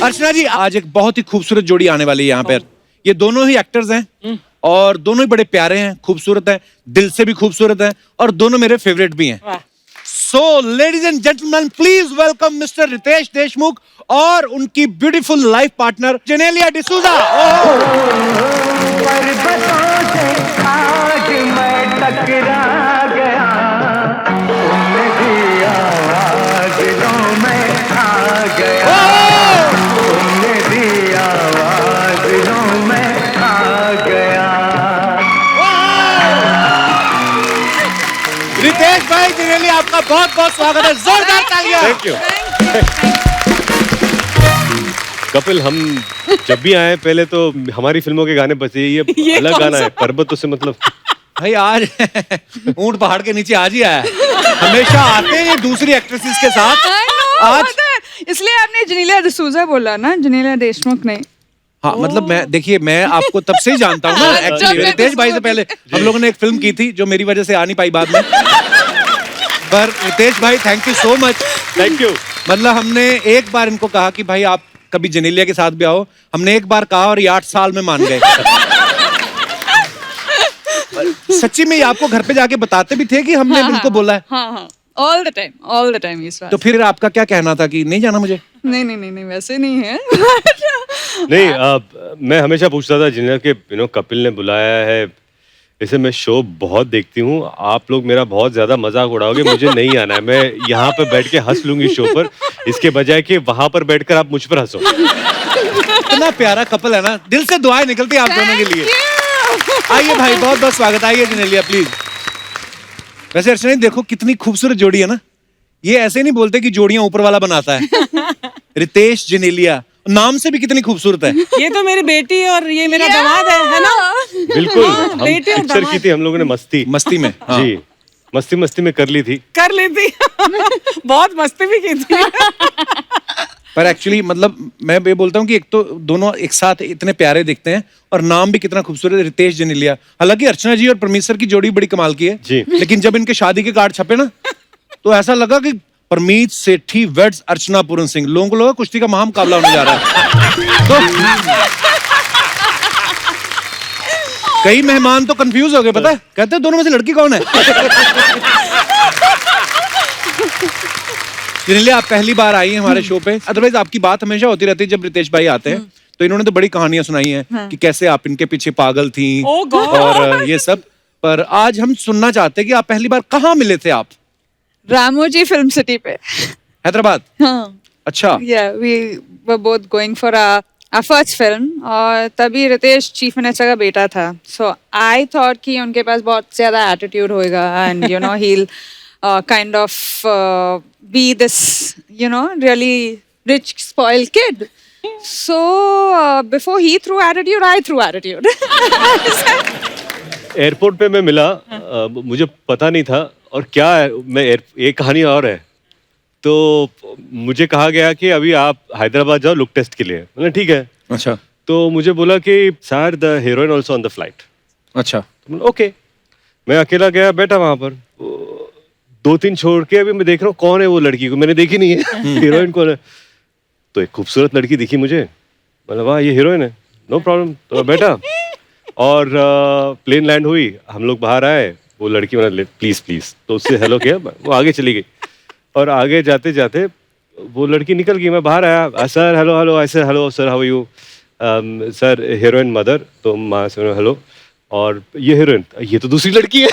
अर्चना जी, आज एक बहुत ही खूबसूरत जोड़ी आने वाली है यहाँ पर। ये दोनों ही एक्टर्स हैं और दोनों ही बड़े प्यारे हैं, खूबसूरत हैं, दिल से भी खूबसूरत हैं और दोनों मेरे फेवरेट भी हैं। So, ladies and gentlemen, please welcome Mr. Ritesh Deshmukh और उनकी beautiful life partner Genelia D'Souza. आज मैं टकरा गया, तुमने भी आवाज़ों में आ गया, तुमने भी आवाज़ों में आ गया। रितेश भाई, जेनेलिया, आपका बहुत बहुत स्वागत है, जोरदार तालियां। Thank you. कपिल, हम जब भी आए पहले तो हमारी फिल्मों के गाने बजे, ये अलग गाना है पर्वतों से, मतलब भाई आज ऊंट पहाड़ के नीचे आज ही आया है। हमेशा आते हैं ये दूसरी एक्ट्रेसेस के साथ। आज इसलिए आपने जेनेलिया डिसूजा बोला ना, जेनेलिया देशमुख नहीं। हाँ, मतलब मैं आपको तब से ही जानता हूँ ना। एक्चुअली रितेश भाई से पहले हम लोगों ने एक फिल्म की थी जो मेरी वजह से आ नहीं पाई बाद में। पर रितेश भाई, thank you so much. Thank you. मतलब हमने एक बार इनको कहा कि भाई आप कभी जेनेलिया के साथ भी आओ, हमने एक बार कहा और ये 8 साल में मान गए। सच्ची में ये आपको घर पे जाके बताते भी थे कि हमने इनको बोला है? हाँ, ऑल द टाइम इस बात। तो फिर आपका क्या कहना था कि नहीं जाना मुझे? नहीं, वैसे नहीं है। नहीं, मैं हमेशा पूछता था जिन्हें कि कपिल ने बुलाया है, इसे मैं शो बहुत देखती हूँ, आप लोग मेरा बहुत ज्यादा मजाक उड़ाओगे, मुझे नहीं आना है, मैं यहाँ पे बैठ के हंस लूंगी शो पर, इसके बजाय कि वहां पर बैठकर आप मुझ पर हंसो। इतना प्यारा कपल है ना, दिल से दुआएं निकलती है आप दोनों के लिए। आइए भाई, बहुत बहुत स्वागत। आइए जेनेलिया, प्लीज। वैसे अर्चना, देखो कितनी खूबसूरत जोड़ी है ना। ये ऐसे नहीं बोलते कि जोड़ियां ऊपर वाला बनाता है। रितेश जेनेलिया, नाम से भी कितनी खूबसूरत है। ये तो मेरी बेटी और ये मेरा दामाद है ना? बिल्कुल। हम पिक्चर की थी हम लोगों ने मस्ती में। हाँ। जी, मस्ती में कर ली थी। बहुत मस्ती भी की थी। पर एक्चुअली मतलब मैं ये बोलता हूँ कि एक तो दोनों एक साथ इतने प्यारे दिखते हैं और नाम भी कितना खूबसूरत है, रितेश जेनेलिया। हालांकि अर्चना जी और परमीत सर की जोड़ी बड़ी कमाल की है जी। लेकिन जब इनके शादी के कार्ड छपे ना, तो ऐसा लगा कि परमीत सेठी वेड्स अर्चना पूरन सिंह। लोगों को लगा कुश्ती का महामुकाबला होने जा रहा है। तो कई मेहमान तो कंफ्यूज हो गए, पता है, कहते हैं दोनों में से लड़की कौन है। जेनेलिया, आप पहली बार आई हैं हमारे शो पे, अदरवाइज आपकी बात हमेशा होती रहती है जब रितेश भाई आते हैं। तो इन्होंने तो बड़ी कहानियां सुनाई हैं कि कैसे आप इनके पीछे पागल थी और ये सब। पर आज हम सुनना चाहते हैं कि आप पहली बार कहाँ मिले थे आप? रामोजी फिल्म सिटी पे, हैदराबाद। हाँ। अच्छा। we were both going for our first film और तभी रितेश चीफ मिनिस्टर का बेटा था। So I thought कि उनके पास बहुत ज्यादा एटीट्यूड होएगा and he'll kind of be this really rich spoiled kid. So before he threw attitude, I threw attitude. Airport पे मैं मिला, मुझे पता नहीं था और क्या है, एक कहानी और है। तो मुझे कहा गया कि अभी आप हैदराबाद जाओ लुक टेस्ट के लिए। मैंने ठीक है। अच्छा। तो मुझे बोला कि sir the heroine also on the flight. अच्छा। तो ओके, मैं अकेला गया, बैठा वहां पर, 2-3 छोड़ के अभी मैं देख रहा हूँ कौन है वो लड़की, को मैंने देखी नहीं है। हीरोइन कौन है? तो एक खूबसूरत लड़की दिखी मुझे, मतलब वाह ये हीरोइन है, नो प्रॉब्लम। तो मैं बैठा और प्लेन लैंड हुई, हम लोग बाहर आए, वो लड़की मैंने प्लीज तो उससे हेलो किया, वो आगे चली गई और आगे जाते जाते वो लड़की निकल गई। मैं बाहर आया, सर हेलो, ऐसे hello sir, how are you sir, heroine mother, तो माँ से हेलो, और ये हीरोइन, ये तो दूसरी लड़की है।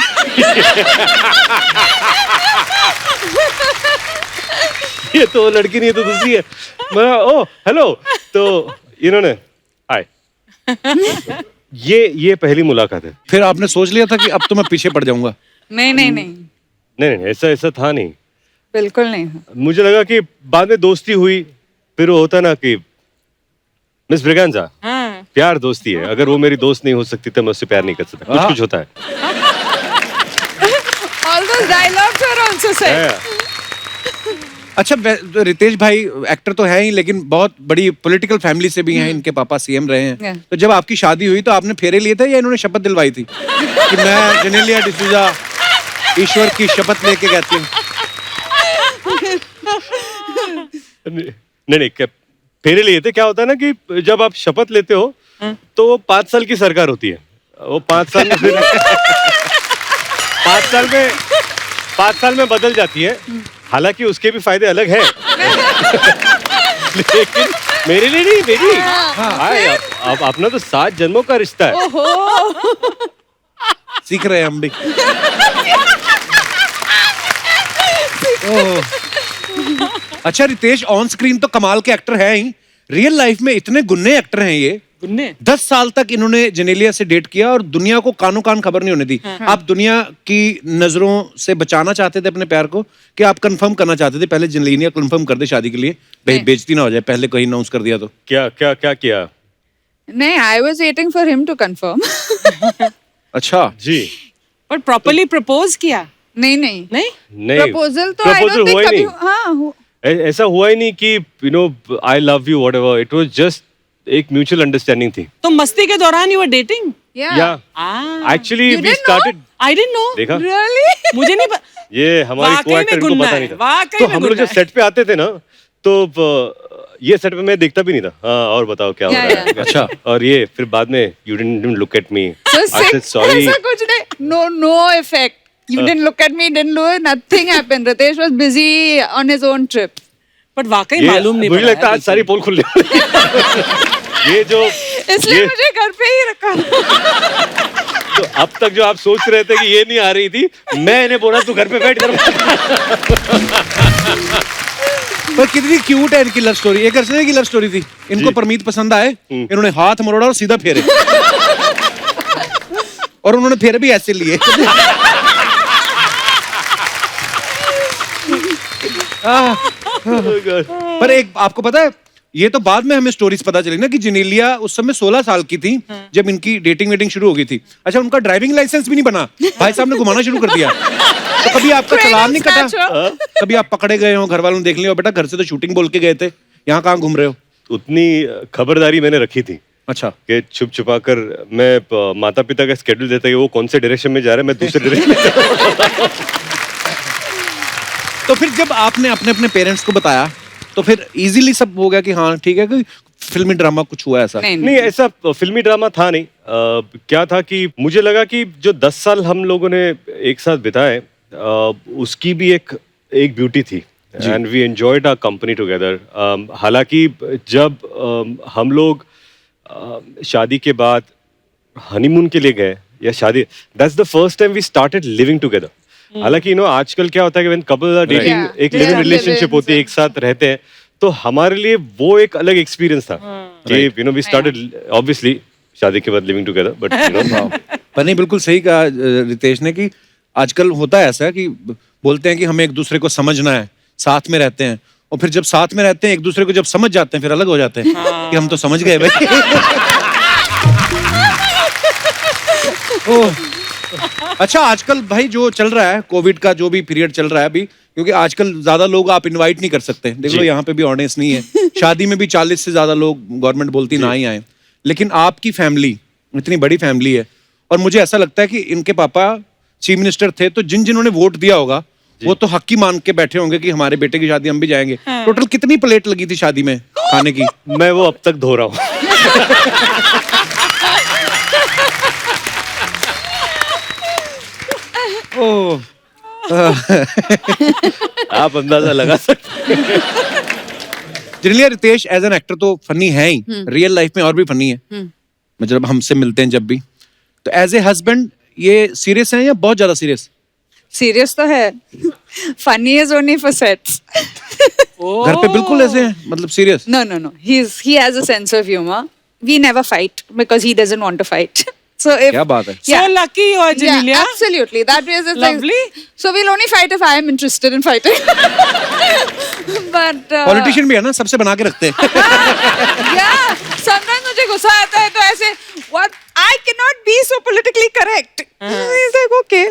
ये तो लड़की नहीं है, तो दूसरी है। मैं ओ हेलो, तो इन्होंने हाय। ये पहली मुलाकात है। फिर आपने सोच लिया था कि अब तो मैं पीछे पड़ जाऊंगा? नहीं, ऐसा था नहीं, बिल्कुल नहीं। मुझे लगा कि बाद में दोस्ती हुई, फिर वो होता ना कि मिस ब्रिगेंजा, प्यार दोस्ती है, अगर वो मेरी दोस्त नहीं हो सकती तो मैं उससे प्यार नहीं कर सकता। कुछ होता है। All those dialogues were also said. अच्छा, रितेश भाई एक्टर तो है ही लेकिन बहुत बड़ी पॉलिटिकल फैमिली से भी हैं, इनके पापा सीएम रहे हैं। तो जब आपकी शादी हुई तो आपने फेरे लिए थे या इन्होंने शपथ दिलवाई थी कि मैं जेनेलिया डिसूजा ईश्वर की शपथ लेके कहती हूँ? नहीं, फेरे लिए थे। क्या होता है ना कि जब आप शपथ लेते हो तो वो 5 साल की सरकार होती है, वो 5 साल में फिर 5 साल में बदल जाती है। हालांकि उसके भी फायदे अलग हैं लेकिन मेरे लिए नहीं, मेरी अब अपना तो 7 जन्मों का रिश्ता है। सीख रहे हैं हम भी। ओह। अच्छा रितेश, ऑन स्क्रीन तो कमाल के एक्टर है ही, रियल लाइफ में इतने गुन्ने एक्टर हैं ये। गुन्ने 10 साल तक इन्होंने जेनेलिया से डेट किया और दुनिया को कानों कान खबर नहीं होने दी। आप दुनिया की नजरों से बचाना चाहते थे अपने प्यार को, कि आप कंफर्म करना चाहते थे पहले जेनेलिया कंफर्म कर दे शादी के लिए, भाई बेइज्जती ना हो जाए पहले कहीं अनाउंस कर दिया तो? क्या क्या क्या किया? नहीं, I was waiting for him to confirm. अच्छा जी पर प्रॉपर्ली प्रपोज किया? नहीं नहीं नहीं नहीं, प्रपोजल तो I proposal don't think हुआ ही कभी नहीं। हाँ ऐसा हुआ ही नहीं कि you know I love you whatever, it was just एक म्यूचुअल अंडरस्टैंडिंग थी। तो मस्ती के दौरान यू वर डेटिंग? yeah या Ah, actually You we didn't started, I didn't know. देखा really मुझे नहीं ये हमारी वाकई में को-एक्टर को गुन्ना पता है, नहीं था। वाकई तो में हम लोग गुन्ना जब है। सेट पे आते थे ना तो ये सेट पे मैं देखता भी नहीं था। हाँ और बताओ क्या हो Yeah, रहा है? yeah. अच्छा। और ये फिर बाद में you didn't look at me, so I said sick sorry. ऐसा कुछ नहीं, no effect. You didn't look at me, didn't do nothing happened. Ritesh was busy on his own trip. But वाकई ये मालूम नहीं मुझे पड़ा लगता है यार आज सारी पोल खुल गई। ये जो इसलिए ये मुझे घर पे ही रखा। तो अब तक जो आप सोच रहे थे कि ये नहीं आ रही थी, मैं इन्हें बोला तू घर पे बैठ कर। पर कितनी क्यूट है इनकी लव स्टोरी। एक अर्चना की लव स्टोरी थी, इनको परमीत पसंद आए, इन्होंने हाथ मरोड़ा और सीधा फेरे और उन्होंने फेरे भी ऐसे लिए। पर एक आपको पता है, ये तो बाद में हमें स्टोरीज पता चली ना कि जेनेलिया उस समय 16 साल की थी जब इनकी डेटिंग वेटिंग शुरू हो गई थी। अच्छा उनका ड्राइविंग लाइसेंस भी नहीं बना, भाई साहब ने घुमाना शुरू कर दिया। तो कभी आपका चालान नहीं कटा? कभी आप पकड़े गए हो, घर वालों ने देख लिया हो, बेटा घर से तो शूटिंग बोल के गए थे, यहाँ कहाँ घूम रहे हो? उतनी खबरदारी मैंने रखी थी अच्छा। कि छुप छुपा कर मैं माता पिता का स्केड्यूल देता कि वो कौन से डायरेक्शन में जा रहे हैं, मैं दूसरे डायरेक्शन में। तो फिर जब आपने अपने अपने पेरेंट्स को बताया तो फिर इजीली सब हो गया कि हाँ ठीक है, कोई फिल्मी ड्रामा कुछ हुआ ऐसा? नहीं ऐसा फिल्मी ड्रामा था नहीं। क्या था कि मुझे लगा कि जो 10 साल हम लोगों ने एक साथ बिताए उसकी भी एक ब्यूटी थी and we enjoyed our company together. हालांकि जब हम लोग शादी के बाद हनीमून के लिए गए या शादी, that's the first time we started living together. हालांकि आजकल क्या होता है कि when couple are dating Yeah. एक लिव इन Yeah. रिलेशनशिप होती है, एक साथ रहते हैं, तो हमारे लिए वो एक अलग एक्सपीरियंस था कि वी स्टार्टेड ऑब्वियसली शादी के बाद लिविंग टुगेदर, बट पर नहीं, बिल्कुल सही कहा रितेश ने कि आजकल होता है ऐसा कि बोलते हैं कि हमें एक दूसरे को समझना है, साथ में रहते हैं, और फिर जब साथ में रहते हैं एक दूसरे को जब समझ जाते हैं फिर अलग हो जाते हैं कि हम तो समझ गए भाई। ओह अच्छा, आजकल भाई जो चल रहा है कोविड का जो भी पीरियड चल रहा है अभी, क्योंकि आजकल ज्यादा लोग आप इनवाइट नहीं कर सकते, देख लो यहाँ पे भी ऑडियंस नहीं है, शादी में भी 40 से ज्यादा लोग गवर्नमेंट बोलती ना ही आए, लेकिन आपकी फैमिली इतनी बड़ी फैमिली है और मुझे ऐसा लगता है कि इनके पापा चीफ मिनिस्टर थे, तो जिन्होंने वोट दिया होगा वो तो हक की मान के बैठे होंगे कि हमारे बेटे की शादी हम भी जाएंगे। टोटल कितनी प्लेट लगी थी शादी में खाने की? मैं वो अब तक धो रहा हूँ। ओह आप अंदाजा लगा सकते हैं। Genelia, Riteish as an actor तो फनी है ही, रियल लाइफ में और भी फनी है, मतलब हमसे मिलते हैं जब भी, तो एज ए हस्बैंड ये सीरियस है या बहुत ज्यादा सीरियस? सीरियस तो है, funny is only for sets. घर पे बिल्कुल ऐसे हैं, मतलब serious? No. He has a sense of humor. We never fight because he doesn't want to fight. So if क्या बात है? So lucky you are, Janelia. Yeah, absolutely. That way is Lovely. So we'll only fight if I am interested in fighting. But politician भी है ना, सबसे बना के रखते हैं। yeah, sometimes मुझे गुस्सा आता है तो ऐसे what I cannot be so politically correct. He's like okay.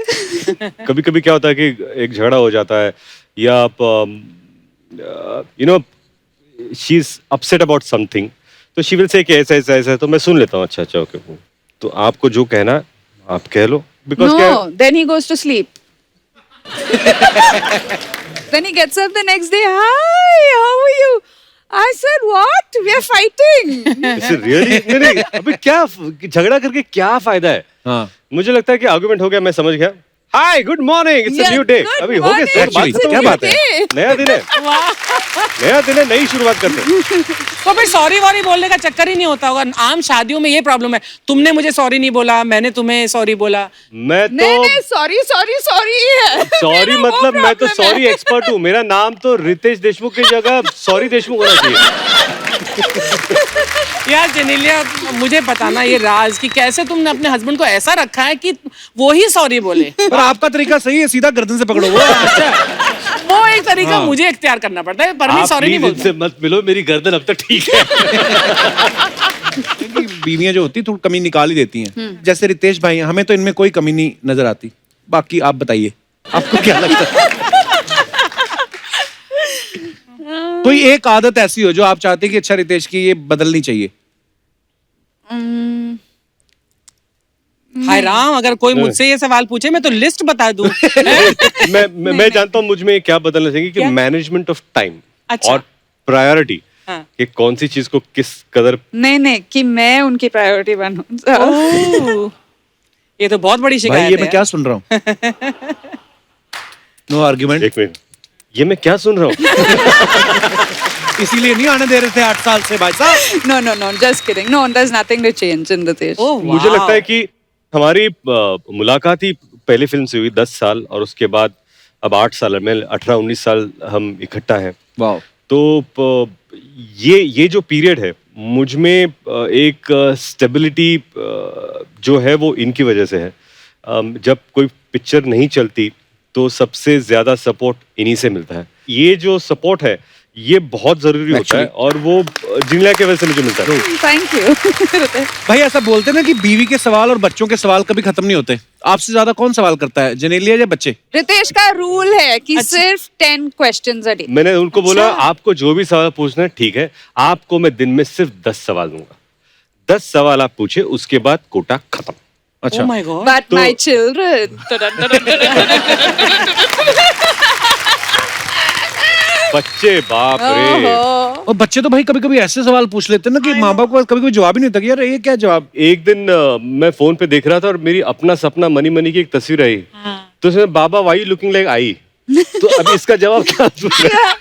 कभी कभी क्या होता है कि एक झगड़ा हो जाता है या आप she is upset about something, तो शी विल से कि ऐसा ऐसा ऐसा, तो मैं सुन लेता हूँ, अच्छा ओके, तो आपको जो कहना है आप कह लो, because No, then he goes to sleep. Then he gets up the next day. Hi, how are you? I said, what? We are fighting. Really नहीं अभी क्या झगड़ा करके क्या फायदा है? हाँ मुझे लगता है कि आर्गुमेंट हो गया, मैं समझ गया. Hi good morning, it's a Yeah, new day. good अभी हो गया morning. सर, बात Actually, खत्म क्या हो गया. बात है? नया दिन है, नया दिन है, नई शुरुआत करते हैं. तो फिर सॉरी वॉरी बोलने का चक्कर ही नहीं होता होगा. आम शादियों में ये प्रॉब्लम है, तुमने मुझे सॉरी नहीं बोला, मैंने तुम्हें सॉरी बोला. मैं नहीं तो नहीं sorry है. सॉरी मतलब मैं तो सॉरी एक्सपर्ट हूँ. मेरा नाम तो रितेश देशमुख की जगह सॉरी देशमुख होना चाहिए. यार जेनेलिया, मुझे बताना ये राज कि कैसे तुमने अपने हस्बैंड को ऐसा रखा है कि वो ही सॉरी बोले. पर आपका तरीका सही है, सीधा गर्दन से पकड़ो वो अच्छा है. वो एक तरीका मुझे इख्तियार करना पड़ता है. परमीत आप सॉरी नहीं प्लीज बोलते. इनसे मत मिलो, मेरी गर्दन अब तक ठीक है. क्योंकि बीवियां जो होती है थोड़ी कमी निकाल ही देती हैं. जैसे रितेश भाई हैं, हमें तो इनमें कोई कमी नहीं नजर आती. बाकी आप बताइए, आपको क्या लगता है? कोई एक आदत ऐसी हो जो आप चाहते हैं कि अच्छा रितेश की ये बदलनी चाहिए. हाय राम, अगर कोई मुझसे ये सवाल पूछे मैं तो लिस्ट बता दूं. मैं जानता हूँ मुझ में क्या बदलना चाहिए कि क्या? मैनेजमेंट ऑफ टाइम अच्छा. और प्रायोरिटी, हाँ. कि कौन सी चीज को किस कदर. नहीं कि मैं उनकी प्रायोरिटी बनूं. ओह, ये तो बहुत बड़ी भाई शिकायत ये है. मैं क्या सुन रहा हूँ? No argument. एक मिनट, ये मैं क्या सुन रहा हूँ? इसीलिए नहीं आने दे रहे थे 8 साल से भाई साहब. No, just kidding. No, there's nothing to change in Ritesh. ओह, मुझे वाह. लगता है कि हमारी मुलाकात ही पहली फिल्म से हुई 10 साल, और उसके बाद अब 8 साल में 18-19 साल हम इकट्ठा हैं. वाह. तो ये जो पीरियड है मुझ में एक स्टेबिलिटी जो है वो इनकी वजह से है. जब कोई पिक्चर नहीं चलती तो सबसे ज्यादा सपोर्ट इन्हीं से मिलता है. ये जो सपोर्ट है ये बहुत जरूरी होता है, और वो जिनला के वजह से मुझे मिलता है. Thank you. Ritesh. भाई ऐसा बोलते हैं ना कि बीवी के सवाल और बच्चों के सवाल कभी खत्म नहीं होते. आपसे ज्यादा कौन सवाल करता है, जेनेलिया या बच्चे? रितेश का रूल है कि सिर्फ 10 questions a day. मैंने उनको बोला आपको जो भी सवाल पूछना है ठीक है, आपको मैं दिन में सिर्फ 10 सवाल दूंगा. 10 सवाल आप पूछे, उसके बाद कोटा खत्म. अच्छा. Oh my God. But my children. बच्चे बाप रे. ओहो. और बच्चे तो भाई कभी कभी ऐसे सवाल पूछ लेते हैं ना कि माँ बाप को कभी कभी जवाब ही नहीं होता कि यार ये क्या जवाब. एक दिन मैं फोन पे देख रहा था और मेरी अपना सपना मनी मनी की एक तस्वीर आई. तो उसमें बाबा वाई लुकिंग लाइक आई. तो अभी इसका जवाब क्या दूंगा?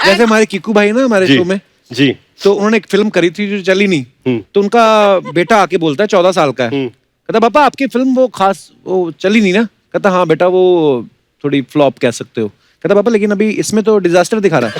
जैसे हमारे किकू भाई ना हमारे जी शो में, जी. तो उन्होंने एक फिल्म करी थी जो चली नहीं. तो उनका बेटा आके बोलता है, 14 साल का है, कहता पापा आपकी फिल्म वो खास वो चली नहीं ना. कहता हाँ बेटा वो थोड़ी फ्लॉप कह सकते हो. कहता पापा लेकिन अभी इसमें तो डिजास्टर दिखा रहा है.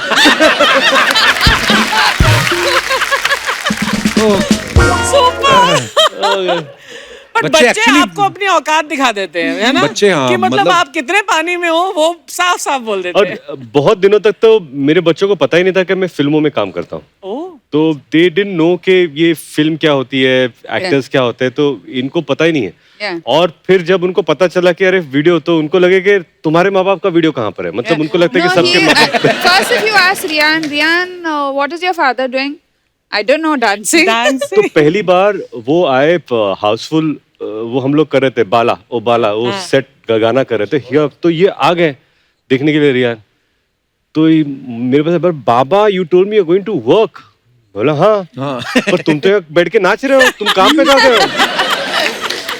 बट बच्चे बच्चे actually- आपको अपनी औकात दिखा देते हैं, है ना? बच्चे, हाँ, कि मतलब मतलब- आप कितने पानी में हो वो साफ साफ बोल देते हैं. और बहुत दिनों तक तो मेरे बच्चों को पता ही नहीं था कि मैं फिल्मों में काम करता हूँ. ओह, तो दे डिडंट नो कि ये फिल्म क्या होती है, एक्टर्स क्या होते हैं, तो इनको पता ही नहीं है. Yeah. और फिर जब उनको पता चला कि अरे वीडियो, तो उनको लगे कि तुम्हारे माँ बाप का वीडियो कहाँ पर है. मतलब उनको लगता है कि No, सबके माँ बाप. first if you ask Rian, what is your father doing? I don't know, dancing. Dance. तो पहली बार वो आए हाउसफुल, वो हम लोग कर रहे थे बाला वो सेट का गाना कर रहे थे. हियर तो ये आ गए देखने के लिए रियान. तो मेरे पास बाबा you told me you are going to work. बोला हाँ. पर तुम तो यहाँ बैठ के नाच रहे हो, तुम काम पे जा रहे हो.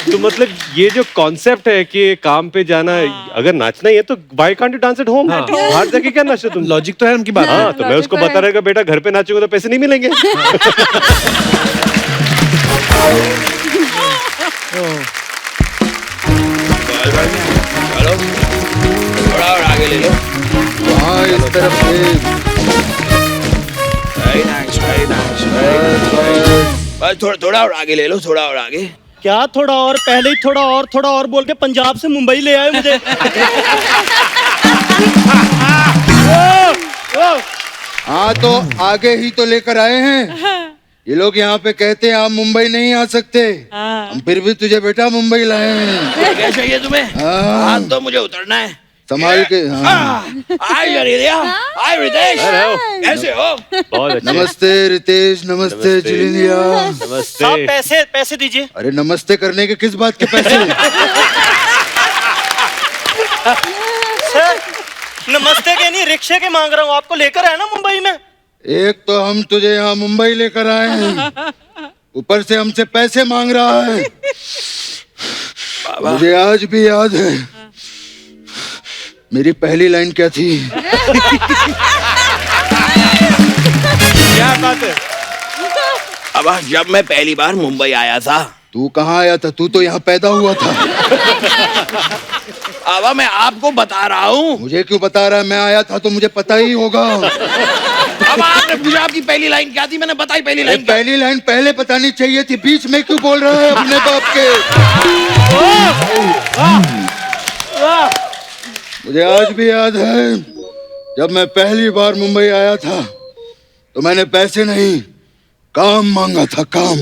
तो मतलब ये जो कॉन्सेप्ट है कि काम पे जाना, अगर नाचना ही है तो why can't you dance at home. बाहर जाके क्या नाचते तुम. लॉजिक तो है उनकी बात. हाँ, तो मैं उसको बता रहेगा बेटा घर पे नाचोगे तो पैसे नहीं मिलेंगे. चलो थोड़ा और आगे ले लो. हाँ इस तरफ से. Very nice, very nice, very nice. बस थोड़ा और आगे ले लो, थोड़ा और आगे. क्या थोड़ा और, पहले ही थोड़ा और बोल के पंजाब से मुंबई ले आए मुझे. हाँ तो आगे ही तो लेकर आए हैं. ये लोग यहाँ पे कहते हैं आप मुंबई नहीं आ सकते, हम फिर भी तुझे बेटा मुंबई लाए हैं. क्या चाहिए तुम्हें? हाँ. हाथ तो मुझे उतरना है. संभाल के. हाँ. हाय जेनेलिया, हाय रितेश, कैसे हो? बहुत अच्छे. नमस्ते रितेश, नमस्ते जिलिंदिया. नमस्ते. पैसे दीजिए. अरे नमस्ते करने के किस बात के पैसे? सर नमस्ते के नहीं रिक्शे के मांग रहा हूँ, आपको लेकर आया ना मुंबई में. एक तो हम तुझे यहाँ मुंबई लेकर आए हैं, ऊपर से हमसे पैसे मांग रहा है। मुझे आज भी याद है मेरी पहली लाइन क्या थी। क्या बात है। अब जब मैं पहली बार मुंबई आया था, तू कहाँ आया था? तू तो यहाँ पैदा हुआ था। अब मैं आपको बता रहा हूँ। मुझे क्यों बता रहा है? मैं आया था तो मुझे पता ही होगा। अब आपने पूछा आपकी पहली लाइन क्या थी, मैंने बताई पहली लाइन क्या। पहली लाइन पहले बतानी चाहिए थी, बीच में क्यों बोल रहा है अपने बाप के? मुझे आज भी याद है जब मैं पहली बार मुंबई आया था तो मैंने पैसे नहीं काम मांगा था, काम।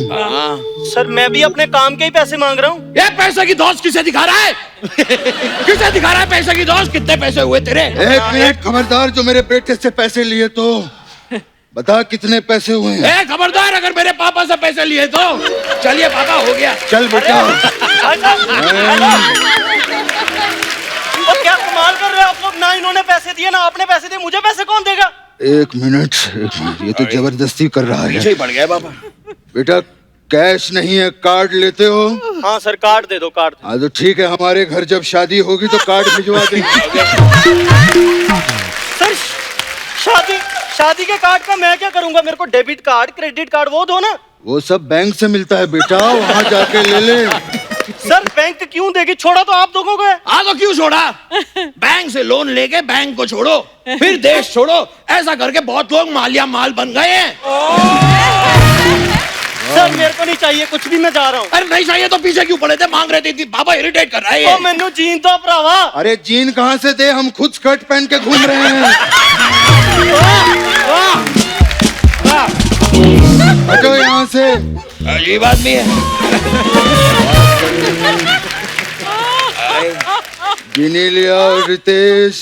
सर मैं भी अपने काम के ही पैसे मांग रहा हूँ। ये पैसे की दोस्त किसे दिखा रहा है? किसे दिखा रहा है पैसे की दोस्त? कितने पैसे हुए तेरे? एक मिनट, खबरदार, जो मेरे बेटे से पैसे लिए तो बता कितने पैसे हुए हैं? ए खबरदार, अगर मेरे पापा से पैसे लिए तो। चलिए पापा, हो गया। चल बेटा। और क्या कमाल कर रहे हो आप लोग? ना इन्होंने पैसे दिए ना आपने पैसे दिए, मुझे पैसे कौन देगा? एक मिनट, ये तो जबरदस्ती कर रहा पीछे है। ही पड़ गया पापा। बेटा कैश नहीं है, कार्ड लेते हो? हाँ सर, कार्ड दे दो, कार्ड। हाँ तो ठीक है, हमारे घर जब शादी होगी तो कार्ड भिजवा देंगे। सर शादी के कार्ड का मैं क्या करूंगा? मेरे को डेबिट कार्ड, क्रेडिट कार्ड वो दो ना। वो सब बैंक से मिलता है बेटा, वहाँ जाके ले ले। सर बैंक क्यों देगी? छोड़ा तो आप लोगों को है। हाँ तो क्यों छोड़ा? बैंक से लोन लेके बैंक को छोड़ो, फिर देश छोड़ो। ऐसा करके बहुत लोग मालिया माल बन गए हैं। सर मेरे को नहीं चाहिए कुछ भी, मैं जा रहा हूँ। अरे नहीं चाहिए तो पीछे क्यों पड़े थे? मांग रहे थे पापा, इरिटेट कर रहा है ये। ओ मैनू जीन दो भरावा। अरे जीन कहाँ से दे, हम खुद स्कर्ट पहन के घूम रहे हैं। हटो यहाँ से। अजीब आदमी है। जिनेलिया और रितेश,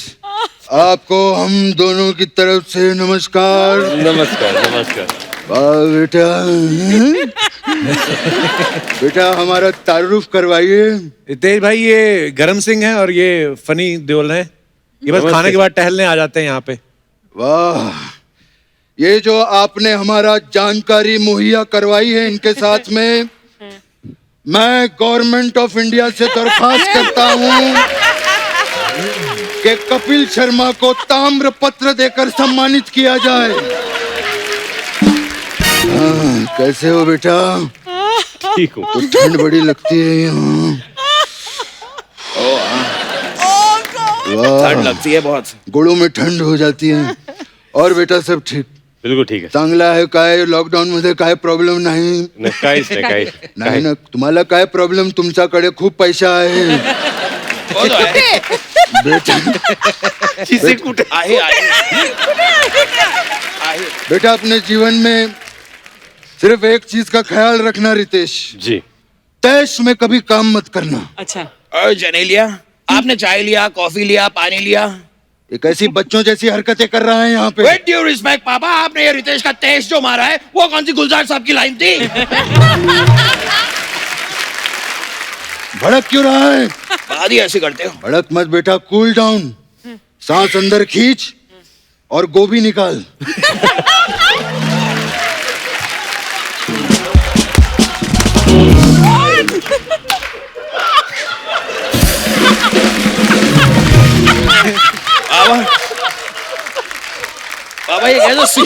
आपको हम दोनों की तरफ से नमस्कार। नमस्कार नमस्कार। वाह बेटा। बेटा हमारा तारुफ करवाइए। रितेश भाई, ये गरम सिंह है और ये फनी देओल है। ये बस खाने के बाद टहलने आ जाते हैं यहाँ पे। वाह, ये जो आपने हमारा जानकारी मुहैया करवाई है, इनके साथ में मैं गवर्नमेंट ऑफ इंडिया से दरखास्त करता हूँ कि कपिल शर्मा को ताम्र पत्र देकर सम्मानित किया जाए। कैसे हो बेटा? ठीक हूँ। तो ठंड बड़ी लगती है यहाँ। ठंड लगती है बहुत। गोड़ों में ठंड हो जाती है। और बेटा सब ठीक? बिल्कुल ठीक है। चांगला आहे काय? लॉकडाऊन मध्ये काय प्रॉब्लेम नाही? काहीच नाही काहीच नाही ना, तुम्हाला काय प्रॉब्लेम? तुमच्याकडे खूप पैसा आहे वो तो है। बेटा। कुठे आहे आहे। बेटा अपने जीवन में सिर्फ एक चीज का ख्याल रखना रितेश, जी। तैश में कभी काम मत करना। अच्छा, और जनेलिया, आपने चाय लिया, कॉफी लिया, पानी लिया? एक ऐसी बच्चों जैसी हरकतें कर रहा है यहाँ पे। विद ड्यू रिस्पेक्ट पापा, आपने ये रितेश का तेज जो मारा है वो कौन सी गुलजार साहब की लाइन थी? भड़क क्यों रहा है? बात ही ऐसी करते हो। भड़क मत बेटा, कूल डाउन। सांस अंदर खींच और गोभी निकाल। पापा ये कैसे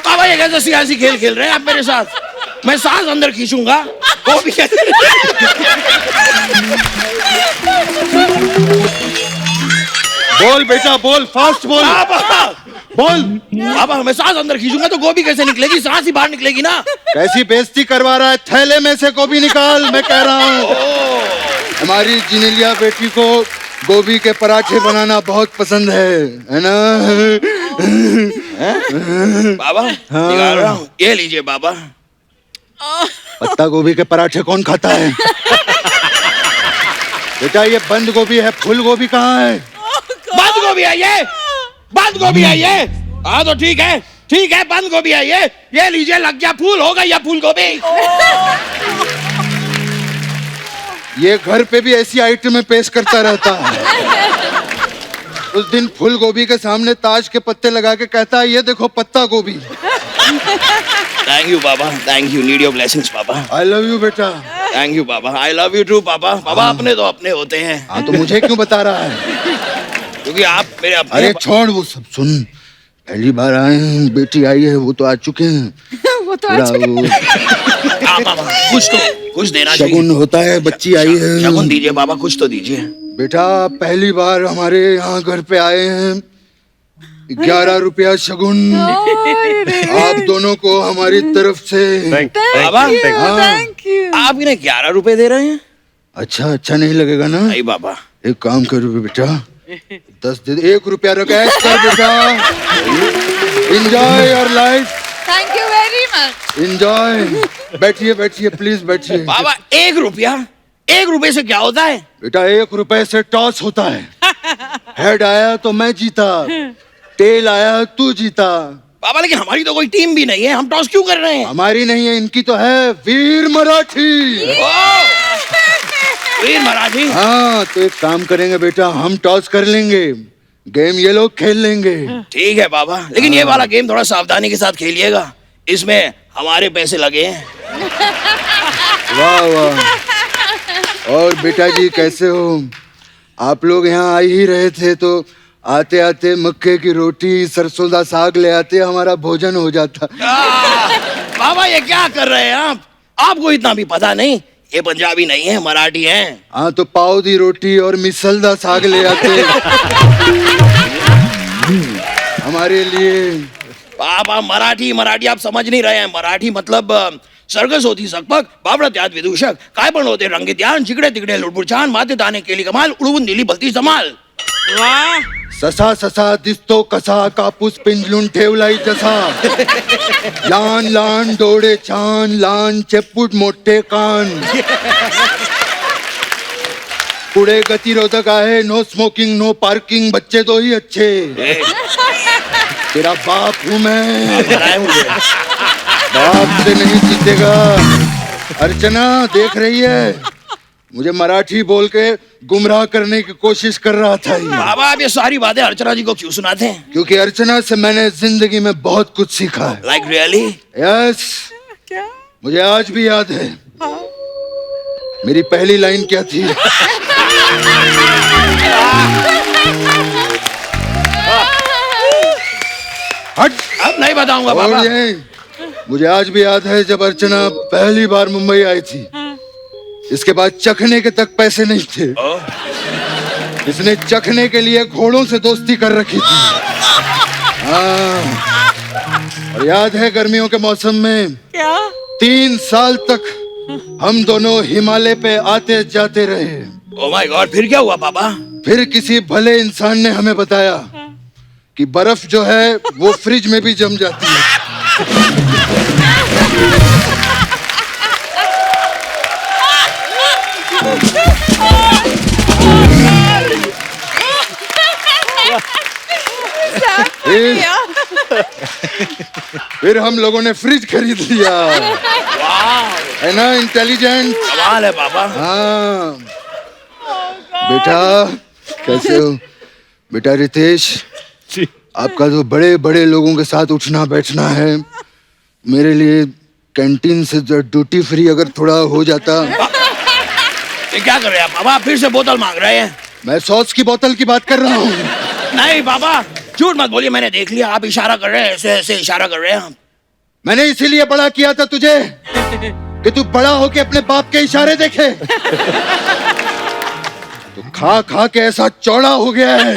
पापा ये कैसे सियासी खेल खेल रहे हैं आप मेरे साथ? मैं सांस अंदर खींचूंगा, वो भी कैसे? बोल बेटा बोल, फास्ट बोल। पापा बोल। पापा मैं सांस अंदर खींचूंगा तो गोभी कैसे निकलेगी? सांस ही बाहर निकलेगी ना। कैसी बेइज्जती करवा रहा है? थैले में से गोभी निकाल, मैं कह रहा हूँ। हमारी जिनेलिया बेटी को गोभी के पराठे बनाना बहुत पसंद है ना? बाबा निकाल रहा हूँ, ये लीजिए बाबा। पत्ता गोभी के पराठे कौन खाता है? बेटा ये बंद गोभी है, फूल गोभी कहाँ है? बंद गोभी है ये, बंद गोभी है ये। हाँ तो ठीक है, ठीक है, बंद गोभी है ये लीजिए, लग गया फूल, हो गई ये फूल गोभी। ये घर पे भी ऐसी आइटमें पेश करता रहता है। उस दिन फूल गोभी के सामने ताज के पत्ते लगा के कहता है, ये देखो पत्ता गोभी। थैंक यू पापा, thank you, need your blessings पापा। आई लव यू बेटा। थैंक यू पापा, आई लव यू टू पापा। पापा अपने तो अपने होते हैं। हाँ, तो मुझे क्यों बता रहा है? क्योंकि आप मेरे अपने। अरे छोड़ वो सब, सुन, पहली बार आए हैं, बेटी आई है, वो तो आ चुके हैं। वो तो थोड़ा आज वो आप पापा कुछ देना शगुन चाहिए। होता है, बच्ची आई है। शगुन दीजिए पापा, कुछ तो दीजिए। बेटा पहली बार हमारे यहाँ घर पे आए हैं, 11 रुपया शगुन आप दोनों को हमारी तरफ से। पापा थैंक यू। आप इन्हें 11 रुपए दे रहे हैं? अच्छा अच्छा नहीं लगेगा ना? नहीं पापा। एक काम करो बेटा, 10 दे, 1 रुपया रखा कर बेटा। Enjoy your life, thank you very much. Enjoy. बैठिए बैठिए, प्लीज बैठिए। पापा 1 रुपया, 1 रुपए से क्या होता है? बेटा 1 रुपए से टॉस होता है। हेड आया तो मैं जीता, टेल आया तू जीता। पापा लेकिन हमारी तो कोई टीम भी नहीं है, हम टॉस क्यों कर रहे हैं? हमारी नहीं है, इनकी तो है, वीर मराठी। वीर मराठी। हाँ, तो एक काम करेंगे बेटा, हम टॉस कर लेंगे, गेम ये लोग खेल लेंगे। ठीक है पापा, लेकिन ये वाला गेम थोड़ा सावधानी के साथ खेलिएगा, इसमें हमारे पैसे लगे हैं। वाह वाह। और बेटा जी कैसे हो? आप लोग यहाँ आ ही रहे थे तो आते आते मक्के की रोटी सरसों का साग ले आते, हमारा भोजन हो जाता। पापा ये क्या कर रहे हैं आप? आपको इतना भी पता नहीं, ये पंजाबी नहीं है, मराठी हैं। हाँ, तो पाव दी रोटी और मिसल दा साग ले आते हमारे लिए। पापा मराठी मराठी आप समझ नहीं रहे हैं। मराठी मतलब सर्कस होती सकपक, बावळत याद विदूषक, काय पण होते रंगीत यान, जिकडे तिकडे लुडबुड छान, माते दाणे केली कमाल, उडवून दिली भलती जमाल। वाह। ससा ससा दिसतो कसा, कापूस पिंजलून ठेवलाय जसा, लहान लहान डोळे छान, लहान चेपूट मोठे कान, पुढे गतिरोधक आहे, नो स्मोकिंग नो पार्किंग, बच्चे तो ही अच्छे, तेरा बाप हूं मैं, बनाए मुझे। बाप से नहीं जीतेगा। अर्चना देख रही है, मुझे मराठी बोल के गुमराह करने की कोशिश कर रहा था ये। बाबा आप ये सारी बातें अर्चना जी को क्यों सुनाते हैं? क्योंकि अर्चना से मैंने जिंदगी में बहुत कुछ सीखा है। Like really? यस, मुझे आज भी याद है। मेरी पहली लाइन क्या थी? हट। अब नहीं बताऊंगा और पापा। ये मुझे आज भी याद है जब अर्चना पहली बार मुंबई आई थी, इसके बाद चखने के तक पैसे नहीं थे, इसने चखने के लिए घोड़ों से दोस्ती कर रखी थी। हाँ, और याद है गर्मियों के मौसम में क्या? 3 साल तक हम दोनों हिमालय पे आते जाते रहे। ओह माय गॉड, फिर क्या हुआ पापा? फिर किसी भले इंसान ने हमें बताया कि बर्फ जो है वो फ्रिज में भी जम जाती है। फिर हम लोगों ने फ्रिज खरीद लिया। है ना इंटेलिजेंट? कमाल है पापा। हाँ बेटा कैसे हो? बेटा रितेश, आपका तो बड़े बड़े लोगों के साथ उठना बैठना है, मेरे लिए कैंटीन से ड्यूटी फ्री अगर थोड़ा हो जाता। ये क्या कर रहे हैं पापा? फिर से बोतल मांग रहे हैं? मैं सॉस की बोतल की बात कर रहा हूँ। नहीं पापा, झूठ मत बोलिए, मैंने देख लिया, आप इशारा कर रहे हैं, ऐसे ऐसे इशारा कर रहे हैं आप। मैंने इसीलिए बड़ा किया था तुझे कि तू बड़ा होके अपने बाप के इशारे देखे। तो खा खा के ऐसा चौड़ा हो गया है,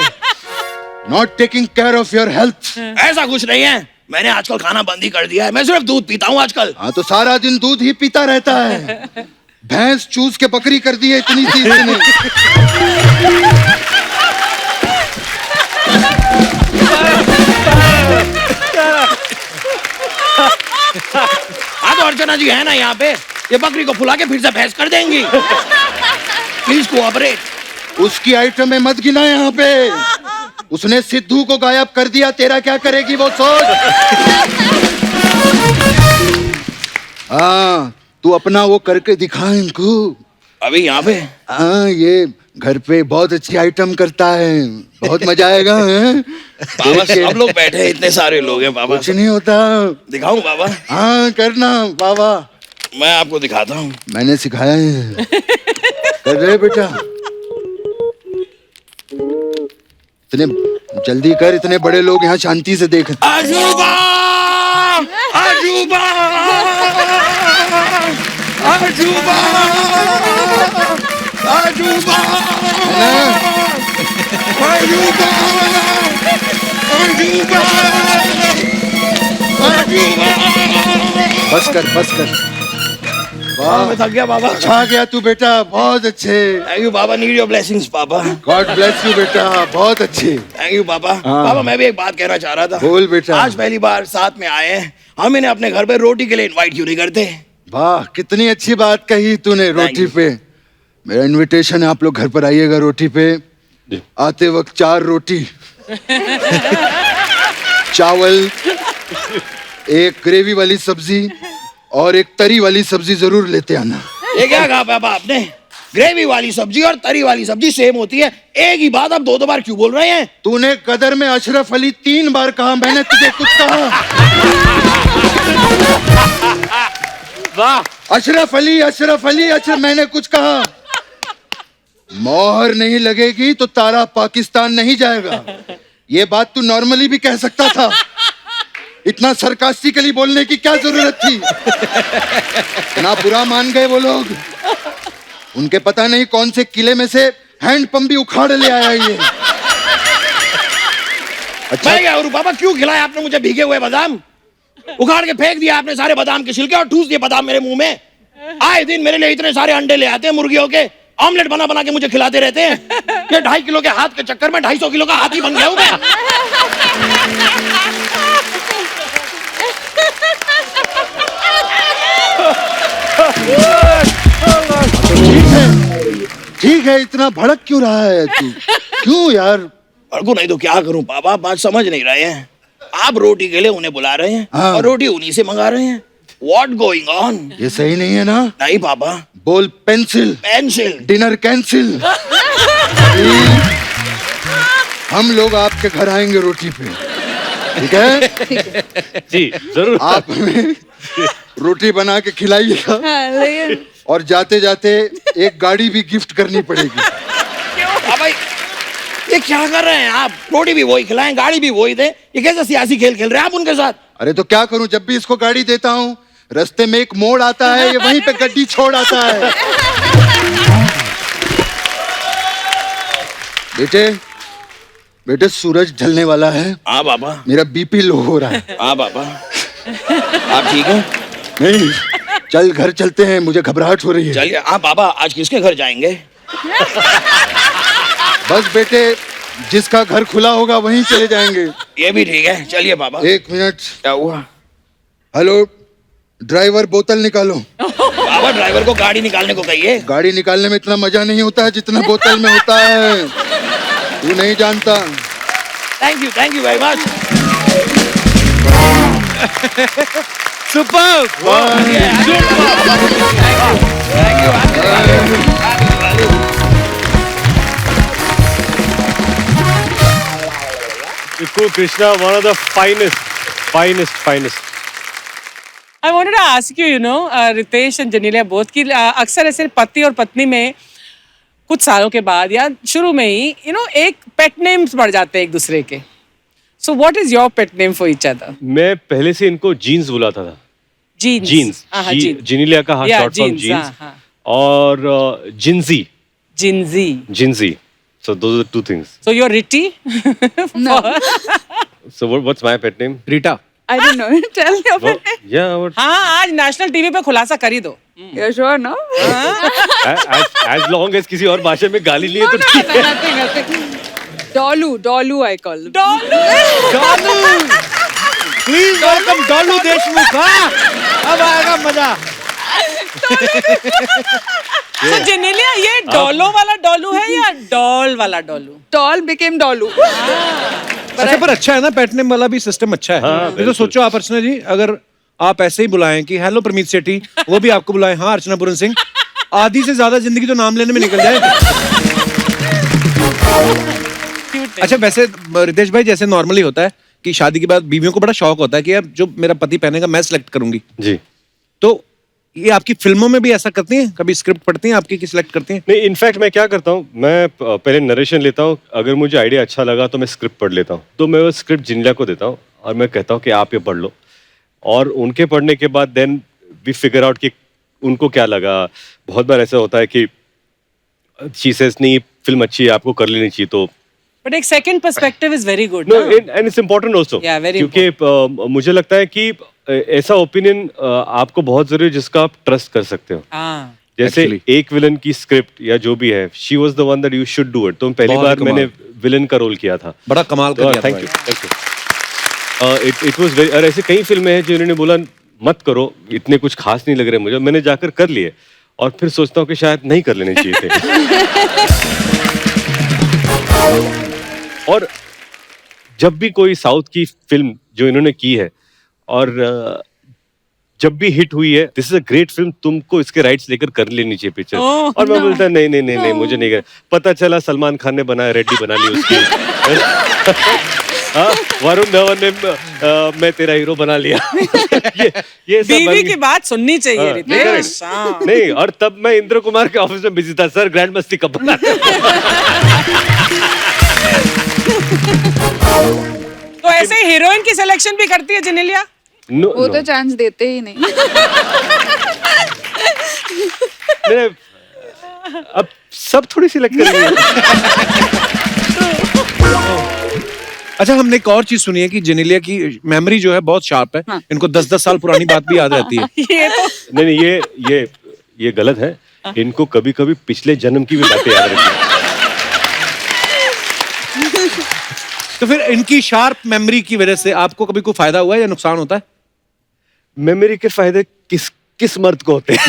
not taking care of your health. ऐसा कुछ नहीं है, मैंने आजकल खाना बंद ही कर दिया है, मैं सिर्फ दूध पीता हूँ आजकल। हाँ तो सारा दिन दूध ही पीता रहता है, भैंस चूस के बकरी कर दी है इतनी सी इसने। हाँ तो अर्चना जी है ना यहाँ पे, ये बकरी को फुला के फिर से भैंस कर देंगी। Please cooperate. उसकी आइटमें मत गिना यहाँ पे, उसने सिद्धू को गायब कर दिया, तेरा क्या करेगी वो सोच। हाँ, तू अपना वो करके दिखा इनको। अभी यहाँ पे हाँ, ये घर पे बहुत अच्छी आइटम करता है, बहुत मजा आएगा। हैं? बाबा सब लोग बैठे हैं, इतने सारे लोग हैं बाबा। कुछ नहीं होता। दिखाऊं बाबा? हाँ करना बाबा, मैं आपको दिखाता हूँ। मैंने सिखाया है। कर रहे बेटा, इतने जल्दी कर, इतने बड़े लोग यहाँ शांति से देख। अजूबा, अजूबा, अजूबा, अजूबा, अजूबा, अजूबा, अजूबा। बस कर, बस कर। वाह, मैं थक गया बाबा। अच्छा गया तू बेटा, बहुत अच्छे। Thank you Baba, need your blessings पापा। गॉड ब्लेस यू बेटा, बहुत अच्छे। थैंक यू पापा। हाँ। पापा मैं भी एक बात कहना चाह रहा था। बोल बेटा। आज पहली बार साथ में आए हैं, हम इन्हें अपने घर पे रोटी के लिए इनवाइट क्यों नहीं करते? वाह, कितनी अच्छी बात कही तूने। रोटी you. पे मेरा इनविटेशन है, आप लोग घर पर आइएगा रोटी पे। आते वक्त 4 रोटी, चावल, एक ग्रेवी वाली सब्जी और एक तरी वाली सब्जी जरूर लेते आना। ये क्या कहा पापा आपने? ग्रेवी वाली सब्जी और तरी वाली सब्जी सेम होती है, एक ही बात आप 2 बार क्यों बोल रहे हैं? तूने कदर में अशरफ अली 3 बार कहा, मैंने तुझे कुछ कहा? वाह, अशरफ अली, अशरफ अली, अशरफ, मैंने कुछ कहा? मोहर नहीं लगेगी तो तारा पाकिस्तान नहीं जाएगा। ये बात तू नॉर्मली भी कह सकता था, इतना सरकास्टिकली बोलने की क्या जरूरत थी? ना बुरा मान गए वो लोग, उनके पता नहीं कौन से किले में से हैंड पंप भी उखाड़ ले आया ये। अच्छा, मैं क्या करूं पापा, क्यों खिलाया आपने मुझे भीगे हुए बादाम? उखाड़ के फेंक दिया आपने सारे बादाम के छिलके और ठूस दिए बादाम मेरे मुंह में। आए दिन मेरे लिए इतने सारे अंडे ले आते हैं मुर्गियों के, ऑमलेट बना बना के मुझे खिलाते रहते हैं। ये 2.5 किलो के हाथ के चक्कर में 250 किलो का हाथी बन गया हूं मैं। ठीक है, इतना भड़क क्यों रहा है तू? क्यों यार? को नहीं तो क्या करूं पापा, बात समझ नहीं रहे हैं। आप रोटी के लिए उन्हें बुला रहे हैं हाँ। और रोटी उन्हीं से मंगा रहे हैं। What going on? ये सही नहीं है ना? नहीं पापा। बोल पेंसिल, पेंसिल। Dinner cancel. हम लोग आपके घर आएंगे रोटी पे, ठीक है? जी जरूर। आप हमें रोटी बना के खिलाइएगा हाँ, लेकिन और जाते जाते एक गाड़ी भी गिफ्ट करनी पड़ेगी। भाई ये क्या कर रहे हैं आप? रोटी भी वही खिलाएं, गाड़ी भी वही दे, ये कैसा सियासी खेल खेल रहे हैं आप उनके साथ? अरे तो क्या करूं, जब भी इसको गाड़ी देता हूं रास्ते में एक मोड़ आता है, ये वहीं पे गड्डी छोड़ आता है। बेटे, बेटे सूरज ढलने वाला है। हाँ पापा। मेरा बीपी लो हो रहा है। हाँ पापा। आप ठीक हैं? नहीं, चल घर चलते हैं, मुझे घबराहट हो रही है। चलिए। हाँ पापा, आज किसके घर जाएंगे? बस बेटे, जिसका घर खुला होगा वहीं चले जाएंगे। ये भी ठीक है, चलिए पापा। 1 मिनट। क्या हुआ? हेलो ड्राइवर, बोतल निकालो। पापा ड्राइवर को गाड़ी निकालने को कहिए। गाड़ी निकालने में इतना मजा नहीं होता है जितना बोतल में होता है, तू नहीं जानता। Thank you very much. Super. Viku Krishna, one of the finest. I wanted to ask you, Riteish and Genelia both की अक्सर ऐसे पति और पत्नी में कुछ सालों के बाद या शुरू में ही एक पेट नेम्स बढ़ जाते हैं एक दूसरे के. So what is your pet name for each other? मैं पहले से इनको जीन्स बुलाता था. जीन्स. जिनिलिया का शॉर्ट फॉर्म जीन्स और Gingee. So those are the two things. So you're Ritti? No. So what's my pet name? Rita. I don't know. Tell your Well, yeah, what? हाँ, आज नेशनल टीवी पे खुलासा कर ही दो. You're sure, no? as long as किसी और भाषा में गाली नहीं है तो ठीक है. Nothing. Dolu, I call him. Dolu. Please welcome Dolu Deshmukh. हाँ, अब आएगा मजा. तो जेनेलिया ये डोलो वाला डोलू है या डॉल वाला डोलू? Doll became Dolu. अच्छा पर अच्छा है ना, पेट नेम वाला भी सिस्टम अच्छा है। हाँ, ये तो सोचो आप अर्चना जी, अगर आप ऐसे ही बुलाएं कि हेलो प्रमीत सेठी, वो भी आपको बुलाएं हाँ अर्चना पूरन सिंह, आधी से ज्यादा जिंदगी तो नाम लेने में निकल जाए। अच्छा वैसे रितेश भाई, जैसे नॉर्मली होता है कि शादी के बाद बीवियों को बड़ा शौक होता है कि यार जो मेरा पति पहनेगा मैं सिलेक्ट करूंगी, जी। तो ये आपकी फिल्मों में भी ऐसा करती हैं? कभी स्क्रिप्ट पढ़ती हैं आपकी कि सिलेक्ट करती हैं? नहीं, इनफैक्ट मैं क्या करता हूँ, मैं पहले नरेशन लेता हूँ, अगर मुझे आइडिया अच्छा लगा तो मैं स्क्रिप्ट पढ़ लेता हूँ, तो मैं वो स्क्रिप्ट जिनला को देता हूँ और मैं कहता हूँ कि आप ये पढ़ लो, और उनके पढ़ने के बाद देन वी फिगर आउट कि उनको क्या लगा। बहुत बार ऐसा होता है कि शी सेज नहीं फिल्म अच्छी है, आपको कर लेनी चाहिए, तो बट एक second perspective is very good no, and it's important also, Yeah, very क्योंकि मुझे लगता है कि ऐसा ओपिनियन आपको बहुत जरूरी है जिसका आप ट्रस्ट कर सकते हो। हाँ जैसे Actually. एक विलन की स्क्रिप्ट या जो भी है, she was the one that you should do it, तो पहली बहुत बार कमाल। मैंने विलन का रोल किया था। बड़ा कमाल कर दिया था थैंक यू, भाई। Thank you. It was very, और ऐसे कई फिल्में हैं जो इन्होंने बोला मत करो, इतने कुछ खास नहीं लग रहे मुझे, मैंने जाकर कर लिए और फिर सोचता हूँ कि शायद नहीं कर लेने चाहिए थे। और जब भी कोई साउथ की फिल्म जो इन्होंने की है और जब भी हिट हुई है, this is a great film, तुमको इसके राइट्स लेकर कर लेनी चाहिए पिक्चर। Oh, और मैं बोलता नहीं नहीं नहीं नहीं, मुझे नहीं कर, पता चला सलमान खान ने बनाया, रेड्डी बना ली उसकी। हाँ, वरुण धवन ने मैं तेरा हीरो बना लिया। ये सब बीवी बन- की बात सुननी चाहिए हाँ, रितेश। हाँ। नहीं, और तब मैं इंद्र कुमार के ऑफिस में बिजी था, सर ग्रैंड मस्ती कब बना? तो ऐसे हीरोइन की सिलेक्शन भी करती है जेनेलिया? नो, वो नो। तो चांस देते ही नहीं। नहीं, अब सब थोड़ी सिलेक्ट करेंगे। अच्छा हमने एक और चीज सुनी है कि जेनेलिया की मेमोरी जो है बहुत शार्प है। हाँ। इनको 10-10 साल पुरानी बात भी याद रहती है। ये तो नहीं, ये गलत है। इनको कभी कभी पिछले जन्म की भी बातें याद रहती है। तो फिर इनकी शार्प मेमोरी की वजह से आपको कभी कोई फायदा हुआ है या नुकसान होता है? मेमोरी के फायदे किस मर्द को होते हैं?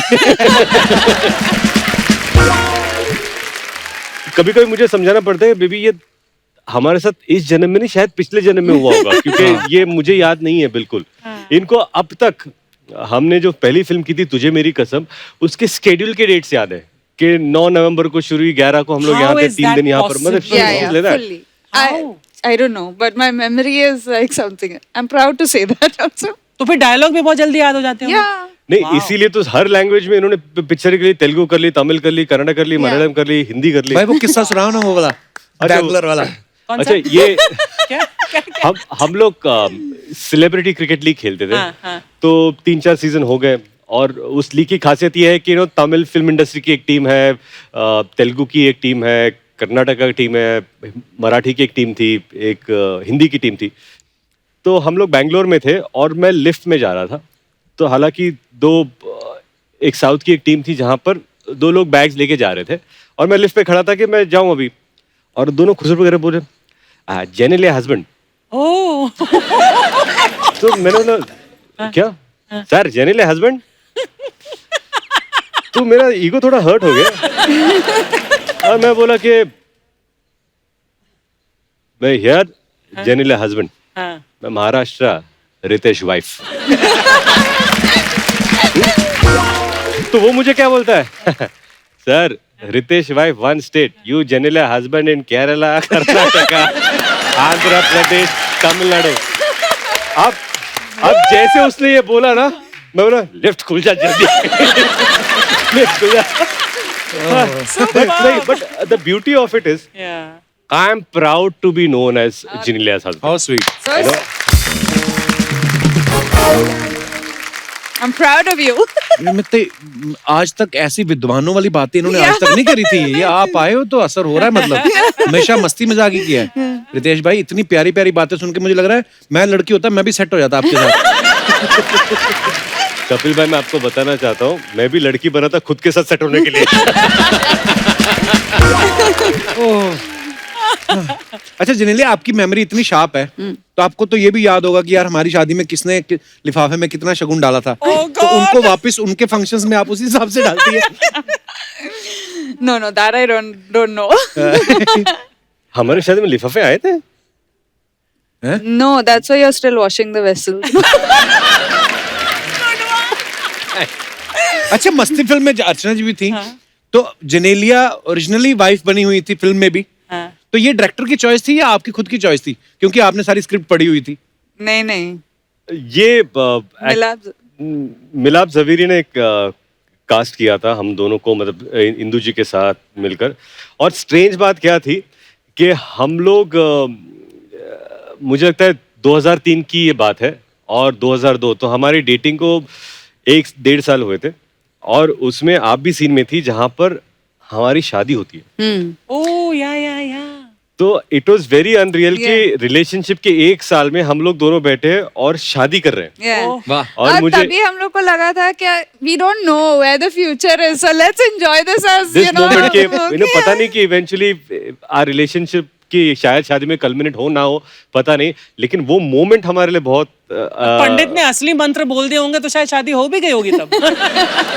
कभी कभी मुझे समझाना पड़ता है, बेबी ये हमारे साथ इस जन्म में नहीं, शायद पिछले जन्म में हुआ होगा, क्योंकि ये मुझे याद नहीं है बिल्कुल। इनको अब तक, हमने जो पहली फिल्म की थी तुझे मेरी कसम, उसके स्केड्यूल के डेट्स याद है कि 9 नवंबर को शुरू हुई, 11 को हम लोग How यहाँ थे, is 3 दिन that यहाँ पर, मतलब possible? Yeah, yeah, लेना है। fully. I don't know, but my memory is like something. I'm proud to say that also. तो फिर डायलॉग भी बहुत जल्दी याद हो जाते हैं। Yeah. नहीं, इसीलिए तो हर लैंग्वेज में इन्होंने पिक्चर के लिए तेलुगु कर ली, तमिल कर ली, कन्नड़ कर ली, मलयालम कर ली, हिंदी कर ली। भाई वो किस्सा सुनाओ ना, वो वाला बैंगलोर वाला। कौन अच्छा, सा? ये क्या क्या क्या? हम लोग सेलिब्रिटी क्रिकेट लीग खेलते थे। हाँ, हाँ। तो 3-4 सीजन हो गए, और उस लीग की खासियत ये है कि तमिल फिल्म इंडस्ट्री की एक टीम है, तेलुगु की एक टीम है, कर्नाटका की टीम है, मराठी की एक टीम थी, एक हिंदी की टीम थी। तो हम लोग बैंगलोर में थे और मैं लिफ्ट में जा रहा था, तो हालांकि एक साउथ की एक टीम थी जहाँ पर 2 लोग बैग्स लेके जा रहे थे, और मैं लिफ्ट पे खड़ा था कि मैं जाऊँ अभी, और दोनों खुसर वगैरह बोले जेनेलिया हस्बैंड। ओह तो मैंने बोला क्या सर, जेनेलिया हस्बैंड? तो मेरा ईगो थोड़ा हर्ट हो गया, और मैं बोला कि मैं हियर जेनेलिया हस्बैंड, हाँ। मैं महाराष्ट्र रितेश वाइफ। तो वो मुझे क्या बोलता है, sir Riteish wife 1 state, you Genelia husband in Kerala, Karnataka, Andhra Pradesh, Tamil Nadu. अब जैसे उसने ये बोला ना, मैं बोला लिफ्ट खुल जा जल्दी। लिफ्ट खुल जा। But the beauty of it is, Yeah. I am proud to be known as Jenelia's husband. How sweet. So I'm proud of you. आज तक ऐसी विद्वानों वाली बातें इन्होंने आज तक नहीं करी थी। ये आप आए हो तो असर हो रहा है, मतलब हमेशा मस्ती मजाक ही किया है। रितेश भाई इतनी प्यारी प्यारी बातें सुन के मुझे लग रहा है मैं लड़की होता मैं भी सेट हो जाता आपके साथ। कपिल भाई, मैं आपको बताना चाहता हूँ, मैं भी लड़की बना था खुद के साथ सेट होने के लिए। अच्छा जेनेलिया, आपकी मेमोरी इतनी शार्प है तो आपको तो ये भी याद होगा कि यार हमारी शादी में किसने लिफाफे में कितना शगुन डाला था, Oh तो उनको वापस उनके फंक्शंस में आप उसी हिसाब से डालती है। No, that I don't know. हमारे शादी में लिफाफे आए थे? No, that's why you're still washing the vessel. अच्छा, मस्ती फिल्म में अर्चना जी भी थी, तो जनेलिया ओरिजिनली वाइफ बनी हुई थी फिल्म में भी, हाँ। तो ये डायरेक्टर की चॉइस थी या आपकी खुद की चॉइस थी, क्योंकि आपने सारी स्क्रिप्ट पढ़ी हुई थी? नहीं. ये मिलाप मिलाप जवेरी ने एक कास्ट किया था हम दोनों को, मतलब इंदु जी के साथ मिलकर। और स्ट्रेंज बात क्या थी कि हम लोग मुझे लगता है 2003 की ये बात है और 2002, तो हमारी डेटिंग को 1-1.5 साल हुए थे, और उसमें आप भी सीन में थी जहां पर हमारी शादी होती है। ओह या तो इट वाज वेरी अनरियल कि रिलेशनशिप के 1 साल में हम लोग दोनों बैठे हैं और शादी कर रहे हैं। Yeah. वाह। और मुझे तभी हम लोग को लगा था कि we don't know where the future is, so let's enjoy this as this you know. Moment के okay. पता नहीं कि इवेंचुअली आर रिलेशनशिप की शायद शादी में कल्मिनेट हो ना हो, पता नहीं, लेकिन वो मोमेंट हमारे लिए बहुत पंडित ने असली मंत्र बोल दिए होंगे तो शायद शादी हो भी गई होगी तब।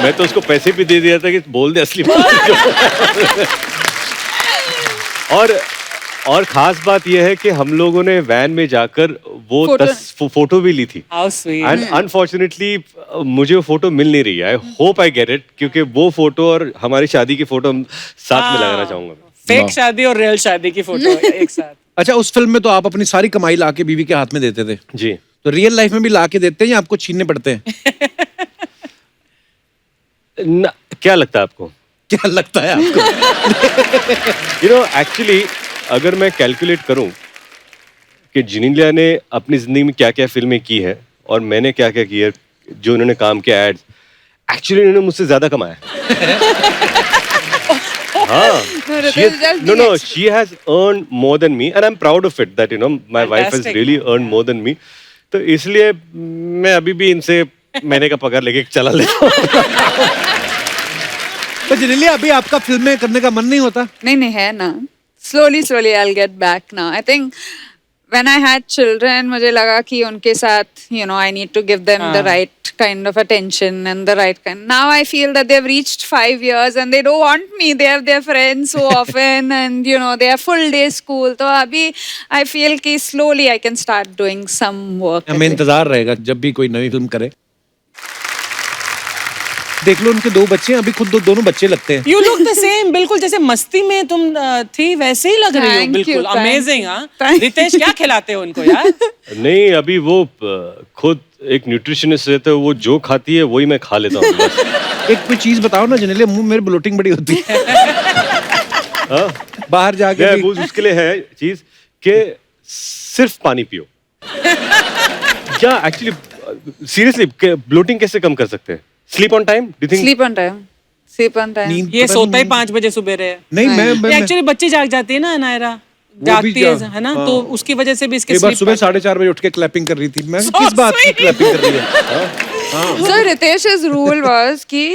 मैं तो उसको पैसे भी दे दिया था कि बोल दे असली बात। और खास बात यह है कि हम लोगों ने वैन में जाकर वो फोटो भी ली थी। How sweet. एंड अनफॉर्चुनेटली मुझे वो फोटो मिल नहीं रही है। I hope I get it, क्योंकि वो फोटो और हमारी शादी की फोटो साथ में लगाना चाहूंगा। फेक शादी और रियल शादी की फोटो एक साथ। अच्छा, उस फिल्म में तो आप अपनी सारी कमाई ला के बीवी के हाथ में देते थे, जी। तो रियल लाइफ में भी ला के देते हैं या आपको छीनने पड़ते हैं? क्या लगता है आपको? क्या लगता है आपको? यू नो एक्चुअली अगर मैं कैलकुलेट करूं कि जिनेलिया ने अपनी जिंदगी में क्या क्या फिल्में की है और मैंने क्या क्या किया, जो उन्होंने काम किया एड्स, एक्चुअली उन्होंने मुझसे ज्यादा कमाया। हाँ, no, she has earned more than me and I'm proud of it that my wife has Fantastic. really earned more than me. तो इसलिए मैं अभी भी इनसे महीने का पगार लेके चला लेता हूँ। तो जनेलिया, अभी आपका फिल्में करने का मन नहीं होता? नहीं है ना. Slowly I'll get back now. I think when I had children, मुझे लगा कि उनके साथ I need to give them the right kind of attention and the right kind. Now I feel that they've reached 5 years and they don't want me. They have their friends so often and they have full day school. तो अभी I feel कि slowly I can start doing some work. हमें इंतजार रहेगा जब भी कोई नई फिल्म करे। देख लो, उनके 2 बच्चे हैं, अभी खुद दोनों बच्चे लगते हैं। You look the same, बिल्कुल जैसे मस्ती में तुम थी वैसे ही लग रही हो। Thank you, बिल्कुल thank अमेजिंग। you. हाँ, Thank रितेश क्या खिलाते हो उनको यार? नहीं, अभी वो खुद एक न्यूट्रिशनिस्ट रहते हैं, वो जो खाती है वही मैं खा लेता हूँ बस। एक कोई चीज बताओ ना जनेलिया, मुंह मेरे ब्लोटिंग बड़ी होती है। बाहर जाके भी। वो उसके लिए है चीज कि सिर्फ पानी पियो। क्या एक्चुअली सीरियसली ब्लोटिंग कैसे कम कर सकते हैं? Sleep on time, do think? Sleep on time. Sleep on time. नींद ये पता सोता ही नहीं- 5 बजे सुबह है। नहीं, मैं एक्चुअली बच्ची जाग जाती है ना, नायरा भी जागती है ना, हाँ। तो उसकी वजह से भी इसके एक बार sleep सुबह pattern- 4:30 बजे उठ के क्लैपिंग कर रही थी। मैं So किस बात की sweet. क्लैपिंग कर रही है? So Ritesh's rule was कि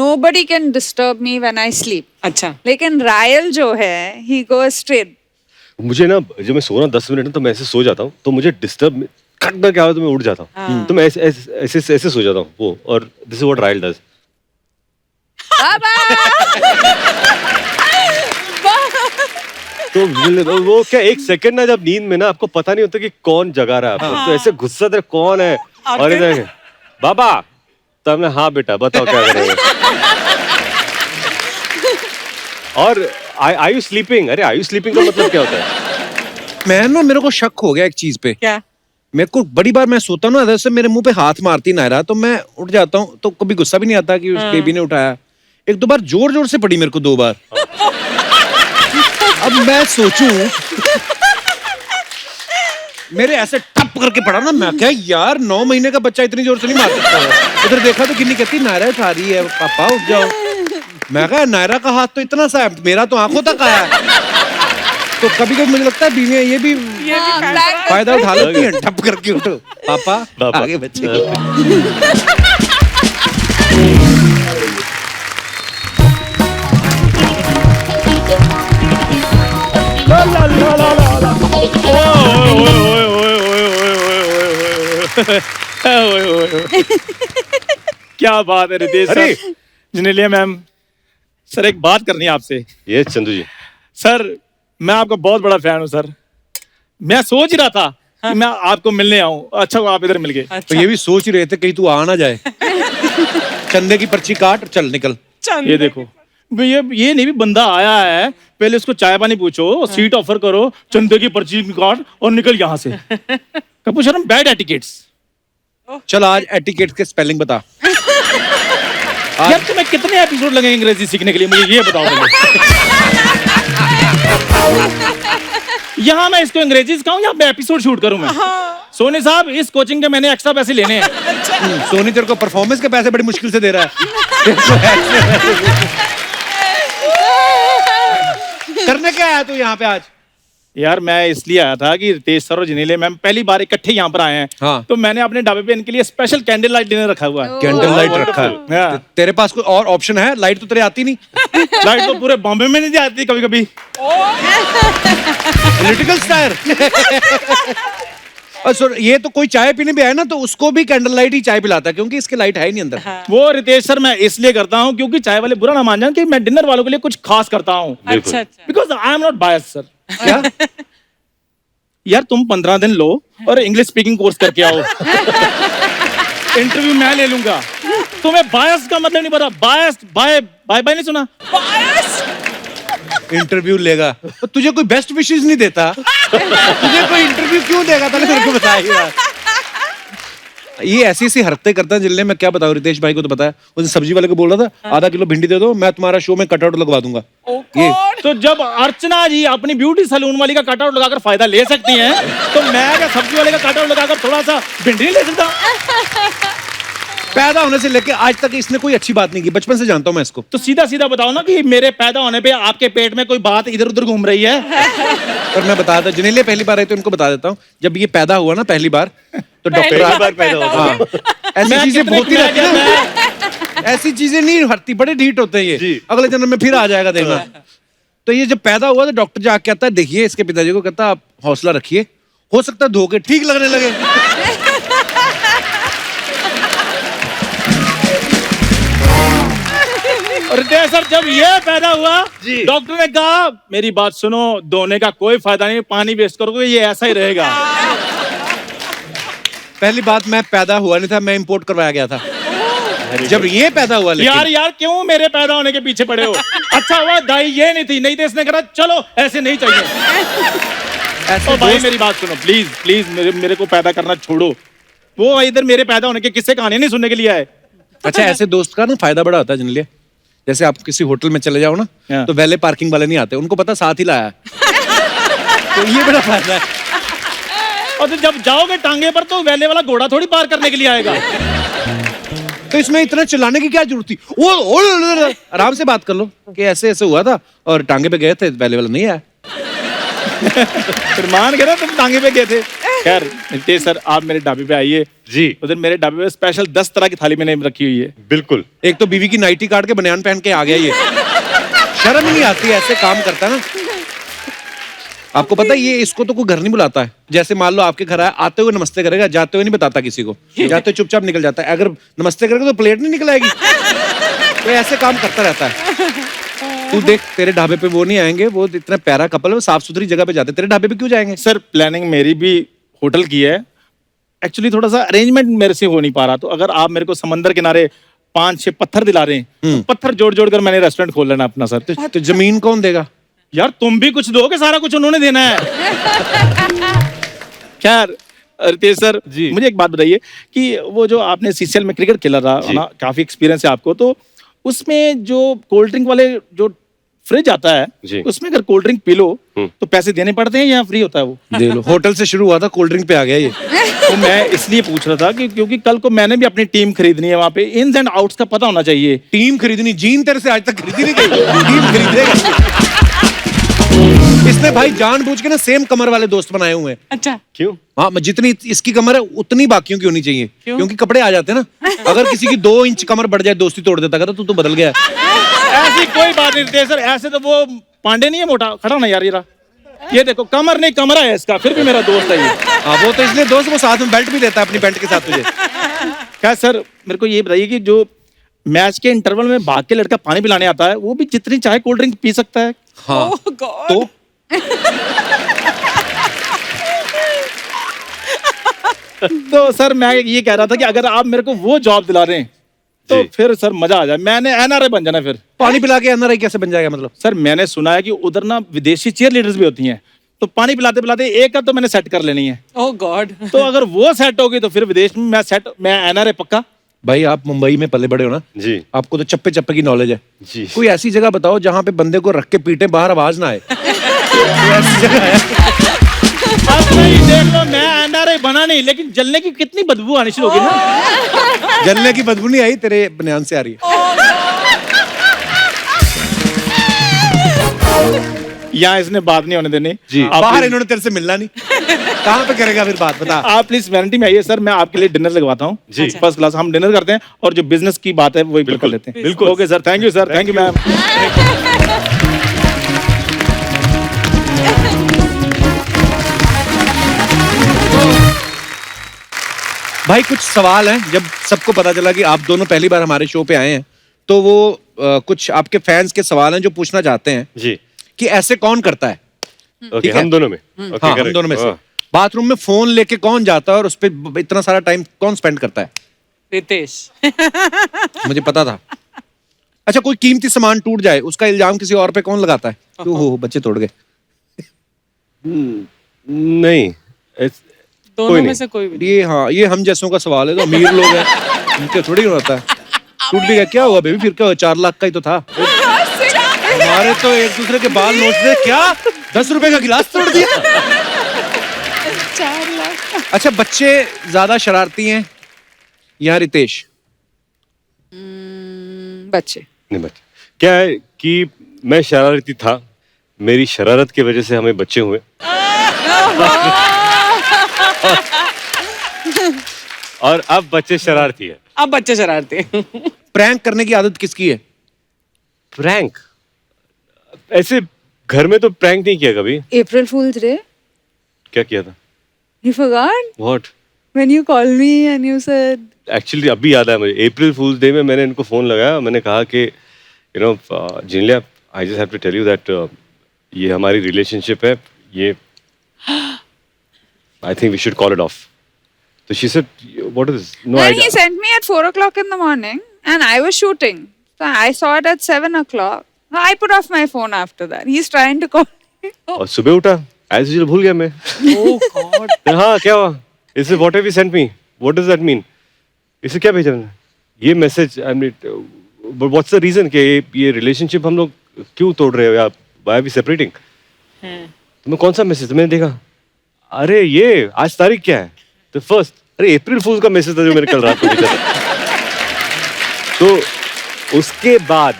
nobody can disturb me when I sleep. अच्छा, लेकिन रायल जो है he goes straight. मुझे ना जब मैं सो रहा हूँ 10 मिनट तो मैं ऐसे सो जाता हूँ, तो मुझे डिस्टर्ब खटकर क्या हो तो मैं उठ जाता हूँ, तो मैं ऐसे सो जाता हूँ वो। और this is what royal does. तो वो क्या 1 सेकंड ना, जब नींद में ना आपको पता नहीं होता कि कौन जगा रहा है आपको, तो ऐसे गुस्सा था कौन है, और इधर बाबा, तो हमने हाँ बेटा बताओ क्या करेंगे। और आई यू स्लीपिंग? अरे आई यू स्लीपिंग का मतलब क्या होता है? मेरे को शक हो गया एक चीज पे। क्या? मेरे को बड़ी बार मैं सोता हूँ ना, जैसे मेरे मुंह पे हाथ मारती नायरा, तो मैं उठ जाता हूँ, तो कभी गुस्सा भी नहीं आता कि उस बेबी ने उठाया। 1-2 बार जोर जोर से पड़ी मेरे को, 2 बार। अब मैं सोचूं, मेरे ऐसे टप करके पड़ा ना, मैं क्या यार 9 महीने का बच्चा इतनी जोर से नहीं मार सकता है। उधर देखा तो किन्नी कहती नायरा उठा रही है, पापा उठ जाओ। मैं कहा नायरा का हाथ तो इतना सा है, मेरा तो आंखों तक आया है। तो कभी कभी मुझे लगता है बीवियां ये भी फायदा उठा लेती हैं, टप करके उठो पापा आगे बच्चे। ओए, ओए, ओए। क्या बात है रितेश अरे! सर, जनेलिया मैम, सर एक बात करनी है आपसे। ये चंदू जी, सर मैं आपका बहुत बड़ा फैन हूँ सर। मैं सोच ही रहा था कि मैं आपको मिलने आऊं, अच्छा हुआ आप इधर मिल गए। तो ये भी सोच ही रहे थे कहीं तू आ ना जाए। चंदे की पर्ची काट और चल निकल। ये देखो ये नहीं भी बंदा आया है, पहले उसको चाय पानी पूछो, सीट ऑफर करो, चंदे की पर्ची काट और निकल यहाँ से। कपूर शर्म बैड एटिकेट्स। चल आज एटिकेट के स्पेलिंग बता। यार तुम्हें कितने एपिसोड लगेंगे अंग्रेजी सीखने के लिए, मुझे ये बताओ पहले। यहाँ मैं इसको अंग्रेजी सिखाऊं या मैं एपिसोड शूट करूं मैं? सोनी साहब इस कोचिंग के मैंने एक्स्ट्रा पैसे लेने हैं। सोनी तेरे को परफॉर्मेंस के पैसे बड़ी मुश्किल से दे रहा है। करने क्या आया तू यहाँ पे आज? यार मैं इसलिए आया था कि रितेश सर और जनेलिया मैम पहली बार इकट्ठे यहाँ पर आए हैं। हाँ। तो मैंने अपने ढाबे पे इनके लिए स्पेशल कैंडल लाइट डिनर रखा हुआ है। कैंडल लाइट रखा है। हाँ। तेरे पास कोई और ऑप्शन है? लाइट तो तेरे आती नहीं। लाइट तो पूरे बॉम्बे में नहीं आती कभी कभी। Political star. और सर ये तो कोई चाय पीने भी आए ना तो उसको भी कैंडल लाइट ही चाय पिलाता है क्योंकि इसके लाइट है ही नहीं अंदर। वो रितेश सर मैं इसलिए करता हूँ क्योंकि चाय वाले बुरा ना मान जाए कि मैं डिनर वालों के लिए कुछ खास करता हूँ। अच्छा अच्छा। Because I am not bias sir. क्या? यार तुम 15 दिन लो और इंग्लिश स्पीकिंग कोर्स करके आओ। इंटरव्यू मैं ले लूंगा। तुम्हें बायस का मतलब नहीं पता। बायस बाय बाय बाय नहीं सुना? इंटरव्यू लेगा तो तुझे कोई बेस्ट विशेस नहीं देता? तुझे कोई इंटरव्यू क्यों देगा? पहले मेरे को बताइए यार। ये ऐसी ऐसी हरकतें करता है जिनने मैं क्या बताऊं। रितेश भाई को तो पता है, उस सब्जी वाले को बोल रहा था आधा किलो भिंडी दे दो, मैं तुम्हारा शो में कटआउट लगवा दूंगा। ये तो जब अर्चना जी अपनी ब्यूटी सैलून वाली का कटआउट लगाकर फायदा ले सकती हैं, तो मैं क्या सब्जी वाले का कटआउट लगाकर थोड़ा सा भिंडी नहीं ले सकता? पैदा होने से लेके आज तक इसने कोई अच्छी बात नहीं की। बचपन से जानता हूं मैं इसको। तो सीधा सीधा बताओ ना कि मेरे पैदा होने पे आपके पेट में कोई बात इधर उधर घूम रही है। पर मैं बता देता, जिन्हें पहली बार आई तो इनको बता देता हूँ। जब ये पैदा हुआ ना पहली बार तो पहली डॉक्टर बार पैदा हुआ। हाँ, ऐसी मैं चीजें कितने होती मैं रहती क्या- है ना। ऐसी चीजें नहीं हटती, बड़े ढीठ होते हैं ये। जी। अगले जन्म में फिर आ जाएगा देखना। तो ये जब पैदा हुआ तो डॉक्टर जाके कहता है, देखिए इसके पिताजी को कहता है आप हौसला रखिए, हो सकता है धोखे ठीक लगने लगे। और रितेश सर जब ये पैदा हुआ डॉक्टर ने कहा मेरी बात सुनो, धोने का कोई फायदा नहीं, पानी वेस्ट करोगे ये ऐसा ही रहेगा। पहली बात मैं पैदा हुआ नहीं था, मैं इंपोर्ट करवाया गया था। जब ये पैदा हुआ लेकिन यार क्यों मेरे पैदा होने के पीछे पड़े हो? अच्छा हुआ दाई ये नहीं थी, नहीं तो इसने कहा चलो ऐसे नहीं चाहिए। ऐसे ओ भाई दोस्त- मेरी बात सुनो प्लीज प्लीज, मेरे को पैदा करना छोड़ो। वो इधर मेरे पैदा होने के किस्से कहानी नहीं सुनने के लिए आए। अच्छा ऐसे दोस्त का ना फायदा बड़ा होता है जिन लिए। जैसे आप किसी होटल में चले जाओ ना हाँ। तो वैले पार्किंग वाले नहीं आते, उनको पता साथ ही लाया है। तो ये बड़ा फायदा है। और तो जब जाओगे टांगे पर तो वैले वाला घोड़ा थोड़ी पार करने के लिए आएगा। तो इसमें इतना चिल्लाने की क्या जरूरत थी? वो आराम से बात कर लो कि ऐसे ऐसे हुआ था और टांगे पे गए थे, वैले वाला नहीं आया। फिर मान गए ना तुम टांगे पे गए थे। खैर नितेश सर आप मेरे ढाबे पे आइए। जी उधर मेरे ढाबे पे स्पेशल 10 तरह की थाली मैंने रखी हुई है। बिल्कुल। एक तो बीवी की नाइटी काट के बनियान पहन के आ गया ये। शर्म ही नहीं आती, ऐसे काम करता ना। आपको पता है ये इसको तो कोई घर नहीं बुलाता है। जैसे मान लो आपके घर आया, आते हुए नमस्ते करेगा, जाते हुए नहीं बताता किसी को, जाते हुए चुपचाप निकल जाता है। अगर नमस्ते करेगा तो प्लेट नहीं निकल आएगी। तो ऐसे काम करता रहता है। तू देख तेरे ढाबे पे वो नहीं आएंगे, वो इतना प्यारा कपल है, वो साफ सुथरी जगह पे जाते, तेरे ढाबे पे क्यों जाएंगे? सर प्लानिंग मेरी भी होटल की है, एक्चुअली थोड़ा सा अरेंजमेंट मेरे से हो नहीं पा रहा। तो अगर आप मेरे को समंदर किनारे 5-6 पत्थर दिला रहे हैं तो पत्थर जोड़ जोड़ कर मैंने रेस्टोरेंट खोल लेना अपना सर। तो जमीन कौन देगा? यार तुम भी कुछ दोगे, सारा कुछ उन्होंने देना है। खैर रितेश सर जी। मुझे एक बात बताइए कि वो जो आपने सीसीएल में क्रिकेट खेला रहा ना, काफी एक्सपीरियंस है आपको, तो उसमें जो कोल्ड ड्रिंक वाले जो फ्रिज आता है जी। उसमें अगर कोल्ड ड्रिंक पी लो तो पैसे देने पड़ते हैं या फ्री होता है वो? दे लो। होटल से शुरू हुआ था, कोल्ड ड्रिंक पे आ गया ये। तो मैं इसलिए पूछ रहा था कि क्योंकि कल को मैंने भी अपनी टीम खरीदनी है, वहां पे इन्स एंड आउट्स का पता होना चाहिए। टीम खरीदनी? जीन तेरे से आज तक खरीदी नहीं गई, टीम खरीदेगा। इसने भाई जानबूझ के ना सेम कमर वाले दोस्त बनाए हुए हैं। अच्छा क्यों? हाँ, जितनी इसकी कमर है उतनी बाकियों की होनी चाहिए, क्योंकि कपड़े आ जाते हैं ना। अगर किसी की 2 इंच कमर बढ़ जाए दोस्ती तोड़ देता, कहता तू तो बदल गया है। ऐसी कोई बात नहीं रितेश सर, ऐसे तो वो पांडे नहीं है मोटा खड़ा ना यार, ये देखो कमर नहीं कमरा है इसका, फिर भी मेरा दोस्त है ये। हाँ वो तो इसलिए दोस्त वो साथ में बेल्ट भी देता है अपनी पैंट के साथ तुझे। क्या सर मेरे को ये बताइए कि जो मैच के इंटरवल में भाग के लड़का पानी पिलाने आता है वो भी जितनी चाहे कोल्ड ड्रिंक पी सकता है? हाँ Oh God. तो तो सर मैं ये कह रहा था कि अगर आप मेरे को वो जॉब दिला रहे हैं तो जी। फिर सर मजा आ जाए, मैंने एनआरआई बन जाना फिर। पानी पिला के एनआरआई कैसे बन जाएगा मतलब? सर मैंने सुना है कि उधर ना विदेशी चीयर लीडर्स भी होती हैं, तो पानी पिलाते पिलाते एक का तो मैंने सेट कर लेनी है। Oh God. तो अगर वो सेट होगी तो फिर विदेश में मैं एनआरआई पक्का। भाई आप मुंबई में पले बड़े हो ना, जी आपको तो चप्पे चप्पे की नॉलेज है। जी। कोई ऐसी जगह बताओ जहाँ पे बंदे को रख के पीटे बाहर आवाज ना आए। कोई ऐसी जगह है? अब नहीं देख लो, मैं एनआरआई बना नहीं लेकिन जलने की कितनी बदबू आनी शुरू होगी ना। जलने की बदबू नहीं आई, तेरे बनियान से आ रही है। यहाँ इसने बात नहीं होने देनी जी। आप बाहर प्लीज- इन्होंने तेरे से मिलना नहीं, कहाँ पे करेगा फिर बात बता। आप प्लीज वेरेंटी में आइए सर, मैं आपके लिए डिनर लगवाता हूँ जी। First class. हम डिनर करते हैं और जो बिजनेस की बात है वही कर बिल्कुल, लेते हैं। बिल्कुल। Okay sir, thank you sir, thank you ma'am. भाई कुछ सवाल हैं, जब सबको पता चला कि आप दोनों पहली बार हमारे शो पे आए हैं तो वो कुछ आपके फैंस के सवाल हैं जो पूछना चाहते हैं जी। कि ऐसे कौन करता है। ओके ठीक है। हम दोनों में ओके हाँ हम correct। दोनों में से हाँ। बाथरूम में फोन लेके कौन जाता है और उस पर इतना सारा टाइम कौन स्पेंड करता है? रितेश. मुझे पता था। अच्छा कोई कीमती सामान टूट जाए उसका इल्जाम किसी और पे कौन लगाता है? क्यों हो बच्चे तोड़ गए? नहीं दोनों कोई में नहीं। से कोई भी. ये हाँ ये हम जैसों का सवाल है, तो अमीर लोग हैं उनके थोड़ी होता है। टूट भी गया, क्या हुआ बेबी फिर क्या हुआ? 4 लाख का ही तो था। हमारे तो एक दूसरे के बाल नोच रहे, क्या 10 रुपए का गिलास तोड़ दिया। 4 लाख। अच्छा बच्चे ज्यादा शरारती हैं या रितेश? बच्चे। नहीं बच्चे क्या है कि मैं शरारती था, मेरी शरारत की वजह से हमें बच्चे हुए। और अब बच्चे शरारती है। अब बच्चे शरारती हैं. प्रैंक करने की आदत किसकी है? प्रैंक ऐसे घर में तो प्रैंक नहीं किया कभी। April Fool's Day? क्या किया था? You forgot? What? When you called me and you said actually अभी याद आया मुझे, अप्रैल फूल्स डे में मैंने इनको फोन लगाया, मैंने कहा कि you know Genelia I just have to tell you that ये हमारी रिलेशनशिप है, ये I think we should call it off. तो she said what is no Then he sent me at 4 o'clock in the morning and I was shooting. So I saw it at 7 o'clock. I put off my phone after that. He's trying to call me. और सुबह उठा as usual भूल गया मैं। Oh God. हाँ क्या हुआ? इसे what have you sent me, what does that mean? इसे क्या भेजा मैंने? ये message I mean what's the reason कि ये रिलेशनशिप हम लोग क्यों तोड़ रहे हो या व्हाई आर वी सेपरेटिंग? तो मैं कौन सा मैसेज मैंने देखा, अरे ये आज तारीख क्या है? तो फर्स्ट अरे अप्रैल फूल का मैसेज था जो मैंने कल रात को भेजा था। तो उसके बाद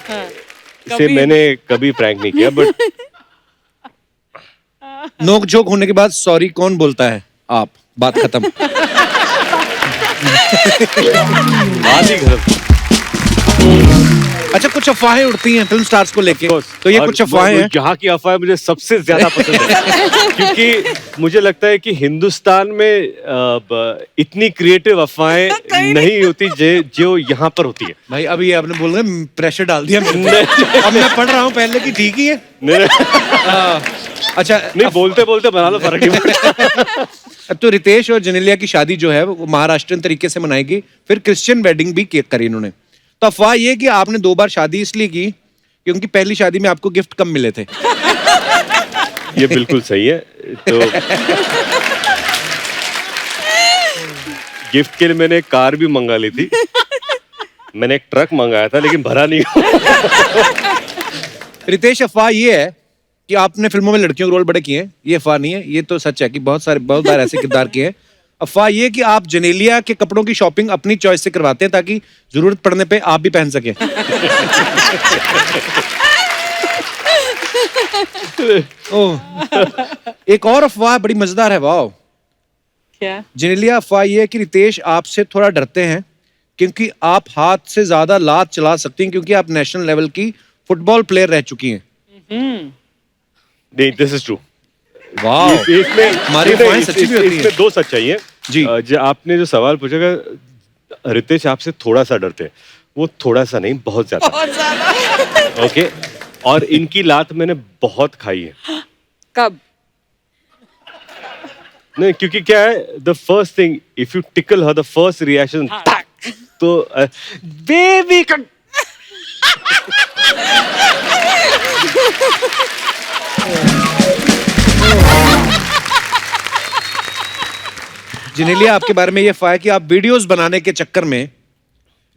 इसे कभी- मैंने कभी प्रैंक नहीं किया, बट नोक झोंक होने के बाद सॉरी कौन बोलता है? आप। बात खत्म। बात ही खत्म। अच्छा कुछ अफवाहें उड़ती हैं फिल्म स्टार्स को लेके, तो ये और कुछ अफवाहें हैं। यहाँ की अफवाहें मुझे सबसे ज्यादा पसंद है क्योंकि मुझे लगता है कि हिंदुस्तान में इतनी क्रिएटिव अफवाहें नहीं होती जो यहाँ पर होती है। भाई अभी आपने बोल रहे प्रेशर डाल दिया मेरे पे। अब मैं पढ़ रहा हूँ पहले की ठीक ही है। हाँ, अच्छा नहीं बोलते बोलते बना लो, फर्क नहीं पड़ता। अब तो रितेश और जेनेलिया की शादी जो है वो महाराष्ट्रियन तरीके से मनाएगी, फिर क्रिश्चियन वेडिंग भी करी इन्होंने। तो अफवाह ये कि आपने 2 बार शादी इसलिए की क्योंकि पहली शादी में आपको गिफ्ट कम मिले थे। ये बिल्कुल सही है। तो गिफ्ट के लिए मैंने एक कार भी मंगा ली थी, मैंने एक ट्रक मंगाया था लेकिन भरा नहीं। रितेश अफवाह ये है कि आपने फिल्मों में लड़कियों के रोल बड़े किए हैं, ये अफवाह नहीं है, ये तो सच है कि बहुत बार ऐसे किरदार किए हैं। अफवाह ये कि आप जेनेलिया के कपड़ों की शॉपिंग अपनी चॉइस से करवाते हैं ताकि जरूरत पड़ने पे आप भी पहन सके। ओह एक और अफवाह बड़ी मजेदार है। वाह क्या? जेनेलिया अफवाह ये है कि रितेश आपसे थोड़ा डरते हैं क्योंकि आप हाथ से ज्यादा लात चला सकती हैं क्योंकि आप नेशनल लेवल की फुटबॉल प्लेयर रह चुकी हैं। नहीं, दिस इज ट्रू। वाह इसमें हमारी नहीं, अफवाहें सच्ची भी होती हैं। इसमें दो सच्चाई है जी। जो आपने जो सवाल पूछा कि रितेश आपसे थोड़ा सा डरते हैं, वो थोड़ा सा नहीं, बहुत ज्यादा। बहुत ज्यादा। ओके, और इनकी लात मैंने बहुत खाई है। कब? नहीं, क्योंकि क्या है, the first thing if you tackle her, the first reaction तो बेबी का जिनेलिया, आपके बारे में ये अफवाह है कि आप वीडियोस बनाने के चक्कर में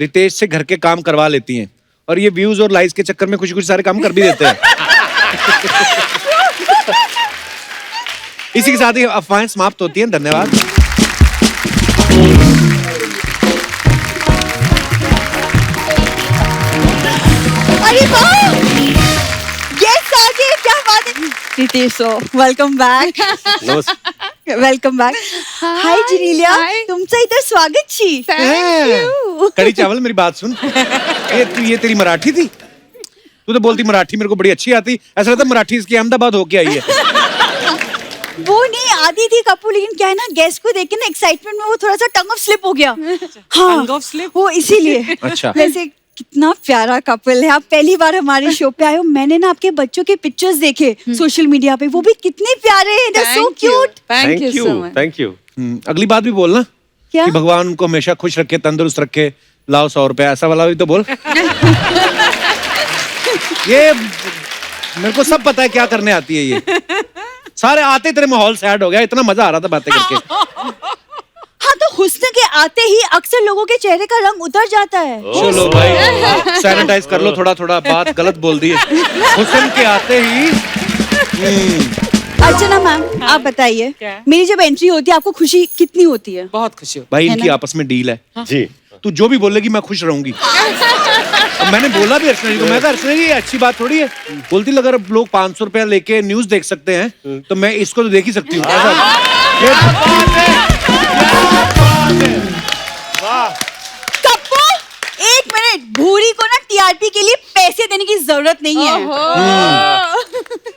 रितेश से घर के काम करवा लेती हैं और ये व्यूज और लाइक्स के चक्कर में कुछ कुछ सारे काम कर भी देते हैं। इसी के साथ ही अफवाहें समाप्त होती हैं। धन्यवाद। अरे वाह! Yes, आगे क्या बात है? Riteish, welcome back. नमस्ते। Welcome back. Hi Genelia, Hi. तुमचं इथं स्वागत छी. कड़ी चावल, मेरी बात सुन। ये तेरी मराठी थी? तू तो बोलती मराठी मेरे को बड़ी अच्छी आती, ऐसा लगता मराठी इसकी अहमदाबाद होके आई है। वो नहीं आती थी कपूर, लेकिन क्या है ना, गेस्ट को देख के ना एक्साइटमेंट में वो थोड़ा सा टंग ऑफ स्लिप हो गया. हाँ, Tongue of slip? वो इसीलिए. अच्छा। वैसे कितना प्यारा कपल है. आप पहली बार हमारे शो पे आए हो. मैंने ना आपके बच्चों के पिक्चर्स देखे सोशल मीडिया पे, वो भी कितने प्यारे हैं. They're so cute. Thank you so much. Thank you. अगली बात भी बोलना क्या? कि भगवान उनको हमेशा खुश रखे, तंदुरुस्त रखे, लाओ 100 रुपया, ऐसा वाला भी तो बोल। ये मेरे को सब पता है क्या करने आती है ये। सारे आते तेरे माहौल सैड हो गया, इतना मजा आ रहा था बातें करके। हाँ, तो हुस्न के आते ही अक्सर लोगों के चेहरे का रंग उतर जाता है. चलो भाई, सैनिटाइज कर लो थोड़ा थोड़ा, बात गलत बोल दी है। हुस्न के आते ही अर्चना मैम, आप बताइए, क्या? मेरी जब एंट्री होती है आपको खुशी कितनी होती है? बहुत खुशी होती भाई है इनकी ना? आपस में डील है। जी। तू जो भी बोलेगी मैं खुश रहूंगी। अब मैंने बोला भी अर्चना जी को, मैं कहा अर्चना जी ये अच्छी बात थोड़ी है। बोलती अगर लोग 500 रुपया लेके न्यूज देख सकते हैं तो मैं इसको तो देख ही सकती हूँ। कप्पू, एक मिनट, भूरी को ना टीआरपी के लिए पैसे देने की जरूरत नहीं है.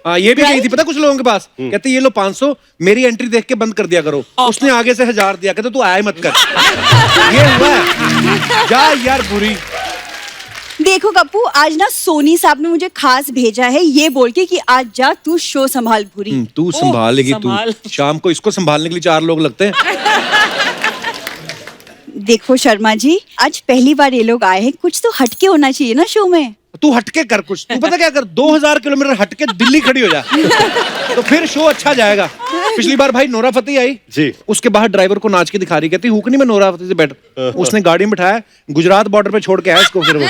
हाँ, ये भी कही थी पता कुछ लोगों के पास, कहते ये लो 500 मेरी एंट्री देख के बंद कर दिया करो। उसने आगे से 1000 दिया, कहते तू आया मत कर। ये हुआ है। जा यार बुरी। देखो कप्पू, आज ना सोनी साहब ने मुझे खास भेजा है ये बोल के कि आज जा तू शो संभाल भूरी. तू संभालेगी तू। संभाल। शाम को इसको संभालने के लिए 4 लोग लगते हैं। देखो शर्मा जी, आज पहली बार ये लोग आए हैं, कुछ तो हटके होना चाहिए ना शो में. तू हटके कर कुछ। तू पता क्या कर, 2000 किलोमीटर हटके दिल्ली खड़ी हो जा, तो फिर शो अच्छा जाएगा। पिछली बार भाई नोरा फतेही आई जी। उसके बाहर ड्राइवर को नाच के दिखा रही, कहती हुक नहीं मैं नोरा फतेही से बेटर। उसने गाड़ी में बिठाया, गुजरात बॉर्डर पे छोड़ के आया इसको। फिर वो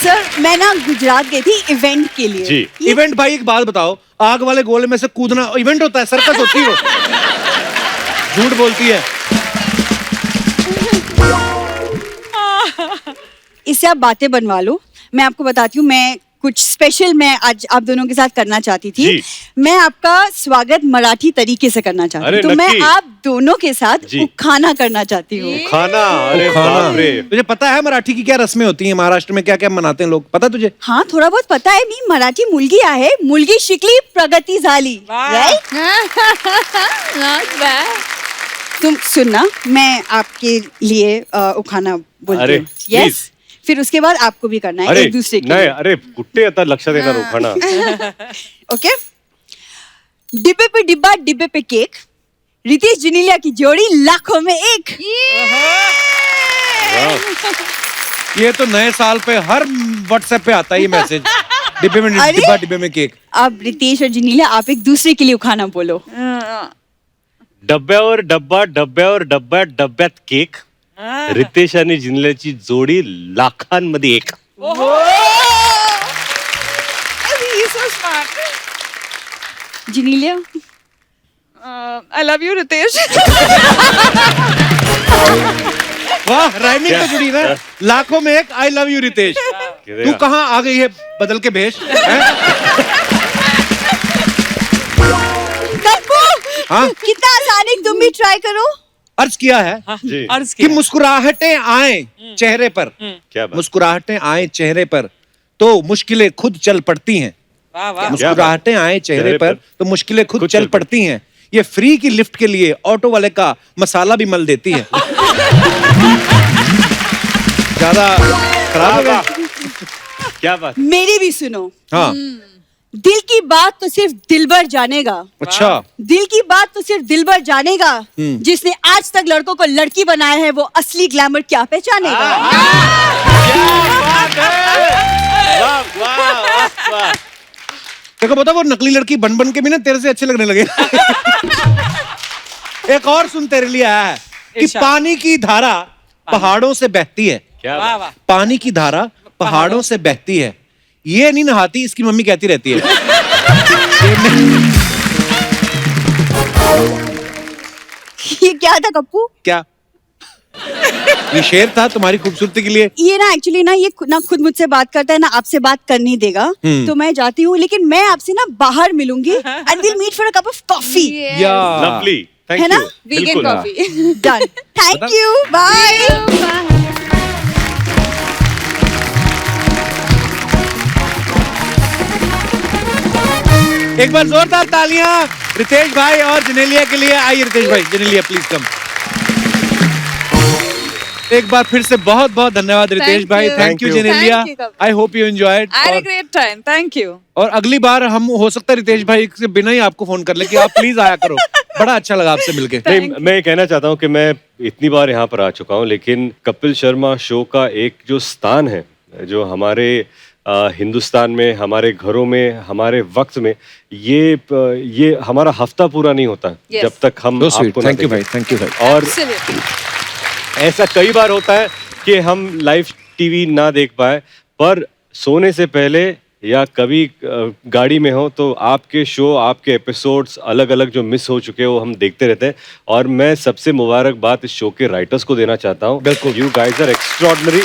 सर, मैं ना गुजरात गई थी इवेंट के लिए. जी। इवेंट, भाई एक बात बताओ, आग वाले गोले में से कूदना इवेंट होता है? सर्कस होती है वो। झूठ बोलती है। इससे आप बातें बनवा लो. मैं आपको बताती हूँ, मैं कुछ स्पेशल मैं आज आप दोनों के साथ करना चाहती थी. जी। मैं आपका स्वागत मराठी तरीके से करना चाहती अरे हूँ. तो मैं नक्की। आप दोनों के साथ जी। खाना करना चाहती हूँ. खाना, अरे बाप रे। तुझे पता है मराठी की क्या रस्में होती हैं, महाराष्ट्र में क्या क्या मनाते हैं लोग, पता तुझे? हाँ, थोड़ा बहुत पता है. मी मराठी मुलगी आहे, मुलगी शिकली प्रगती झाली. वाह। राइट? Not bad. तुम सुनना, मैं आपके लिए उखाना बोलती अरे, हूँ. please. यस, फिर उसके बाद आपको भी करना है अरे एक दूसरे के नाही, लिए. अरे कुठे आता लक्ष देणार उखाणा. ओके. डिब्बे पे डिब्बा, डिब्बे पे केक, रितेश जिनीलिया की जोड़ी लाखों में एक. ये तो नए साल पे हर व्हाट्सएप पे आता है ये मैसेज। डिब्बे में अरे! डिब्बा, डिब्बे में केक। अब रितेश और जिनीलिया आप एक दूसरे के लिए उखाना बोलो. डब्यावर डब्बा, डब्यावर डब्बा, डब्यात केक. रितेश आणि जिंकल्याची जोडी लाखांमध्ये एक. He's so smart. Genelia, I love you, Ritesh. वाह, राइमिंग तो जुड़ी ना। लाखों में एक, आई लव यू रितेश। तू कहाँ आ गई है बदल के भेष? हैं? हाँ? कितना आसान है, तुम भी ट्राई करो. अर्ज किया है जी. अर्ज कि किया। मुस्कुराहटें आए चेहरे पर, क्या बात. मुस्कुराहटें आए चेहरे पर तो मुश्किलें खुद चल पड़ती हैं। वाह वाह मुस्कुराहटें आए चेहरे चेहरे पर पर तो मुश्किलें खुद खुद चल चल पड़ती हैं। ये फ्री की लिफ्ट के लिए ऑटो वाले का मसाला भी मल देती है। ज्यादा खराब हो गया। क्या बात। मेरी भी सुनो। हाँ दिल की बात तो सिर्फ दिलबर जानेगा। अच्छा दिल की बात तो सिर्फ दिलबर जानेगा। जिसने आज तक लड़कों को लड़की बनाया है वो असली ग्लैमर क्या पहचानेगा। देखो बता, वो नकली लड़की बन बन के भी ना तेरे से अच्छे लगने लगे। एक और सुन तेरे लिए आया है कि इरशाद। पानी की धारा पहाड़ों से बहती है। क्या वाह बात। वाह पानी की धारा पहाड़ों से बहती है, ये नहीं नहाती, इसकी मम्मी कहती रहती है। ये क्या था कप्पू? क्या ये शेर था तुम्हारी खूबसूरती के लिए? ये ना एक्चुअली ना ये ना खुद मुझसे बात करता है ना आपसे बात करने देगा। तो मैं जाती हूँ, लेकिन मैं आपसे ना बाहर मिलूंगी and will meet for a cup of coffee. या लवली, थैंक है ना? यू। Vegan बिल्कुल। coffee. Done. Thank you, bye. एक बार जोरदार तालियां रितेश भाई और जनेलिया के लिए। आइए रितेश भाई, जनेलिया प्लीज कम। एक बार फिर से बहुत बहुत धन्यवाद रितेश Thank भाई। you. Thank you Thank you. Genelia. Thank you, Kapil. I hope you enjoyed. I had a great time. Thank you. और अगली बार हम हो सकता है रितेश भाई से बिना ही आपको फोन कर ले कि आप प्लीज आया करो। बड़ा अच्छा लगा आपसे मिलके। नहीं, मैं ये कहना चाहता हूँ कि मैं इतनी बार यहाँ पर आ चुका हूँ, लेकिन कपिल शर्मा शो का एक जो स्थान है, जो हमारे हिंदुस्तान में, हमारे घरों में, हमारे वक्त में, ये हमारा हफ्ता पूरा नहीं होता Yes. जब तक हम आपको ना थैंक यू देखें। भाई, थैंक यू भाई। और Absolutely. ऐसा कई बार होता है कि हम लाइव टीवी ना देख पाए, पर सोने से पहले या कभी गाड़ी में हो तो आपके शो, आपके एपिसोड्स अलग अलग जो मिस हो चुके हैं वो हम देखते रहते हैं। और मैं सबसे मुबारकबाद इस शो के राइटर्स को देना चाहता हूँ। बिल्कुल। You guys are extraordinary.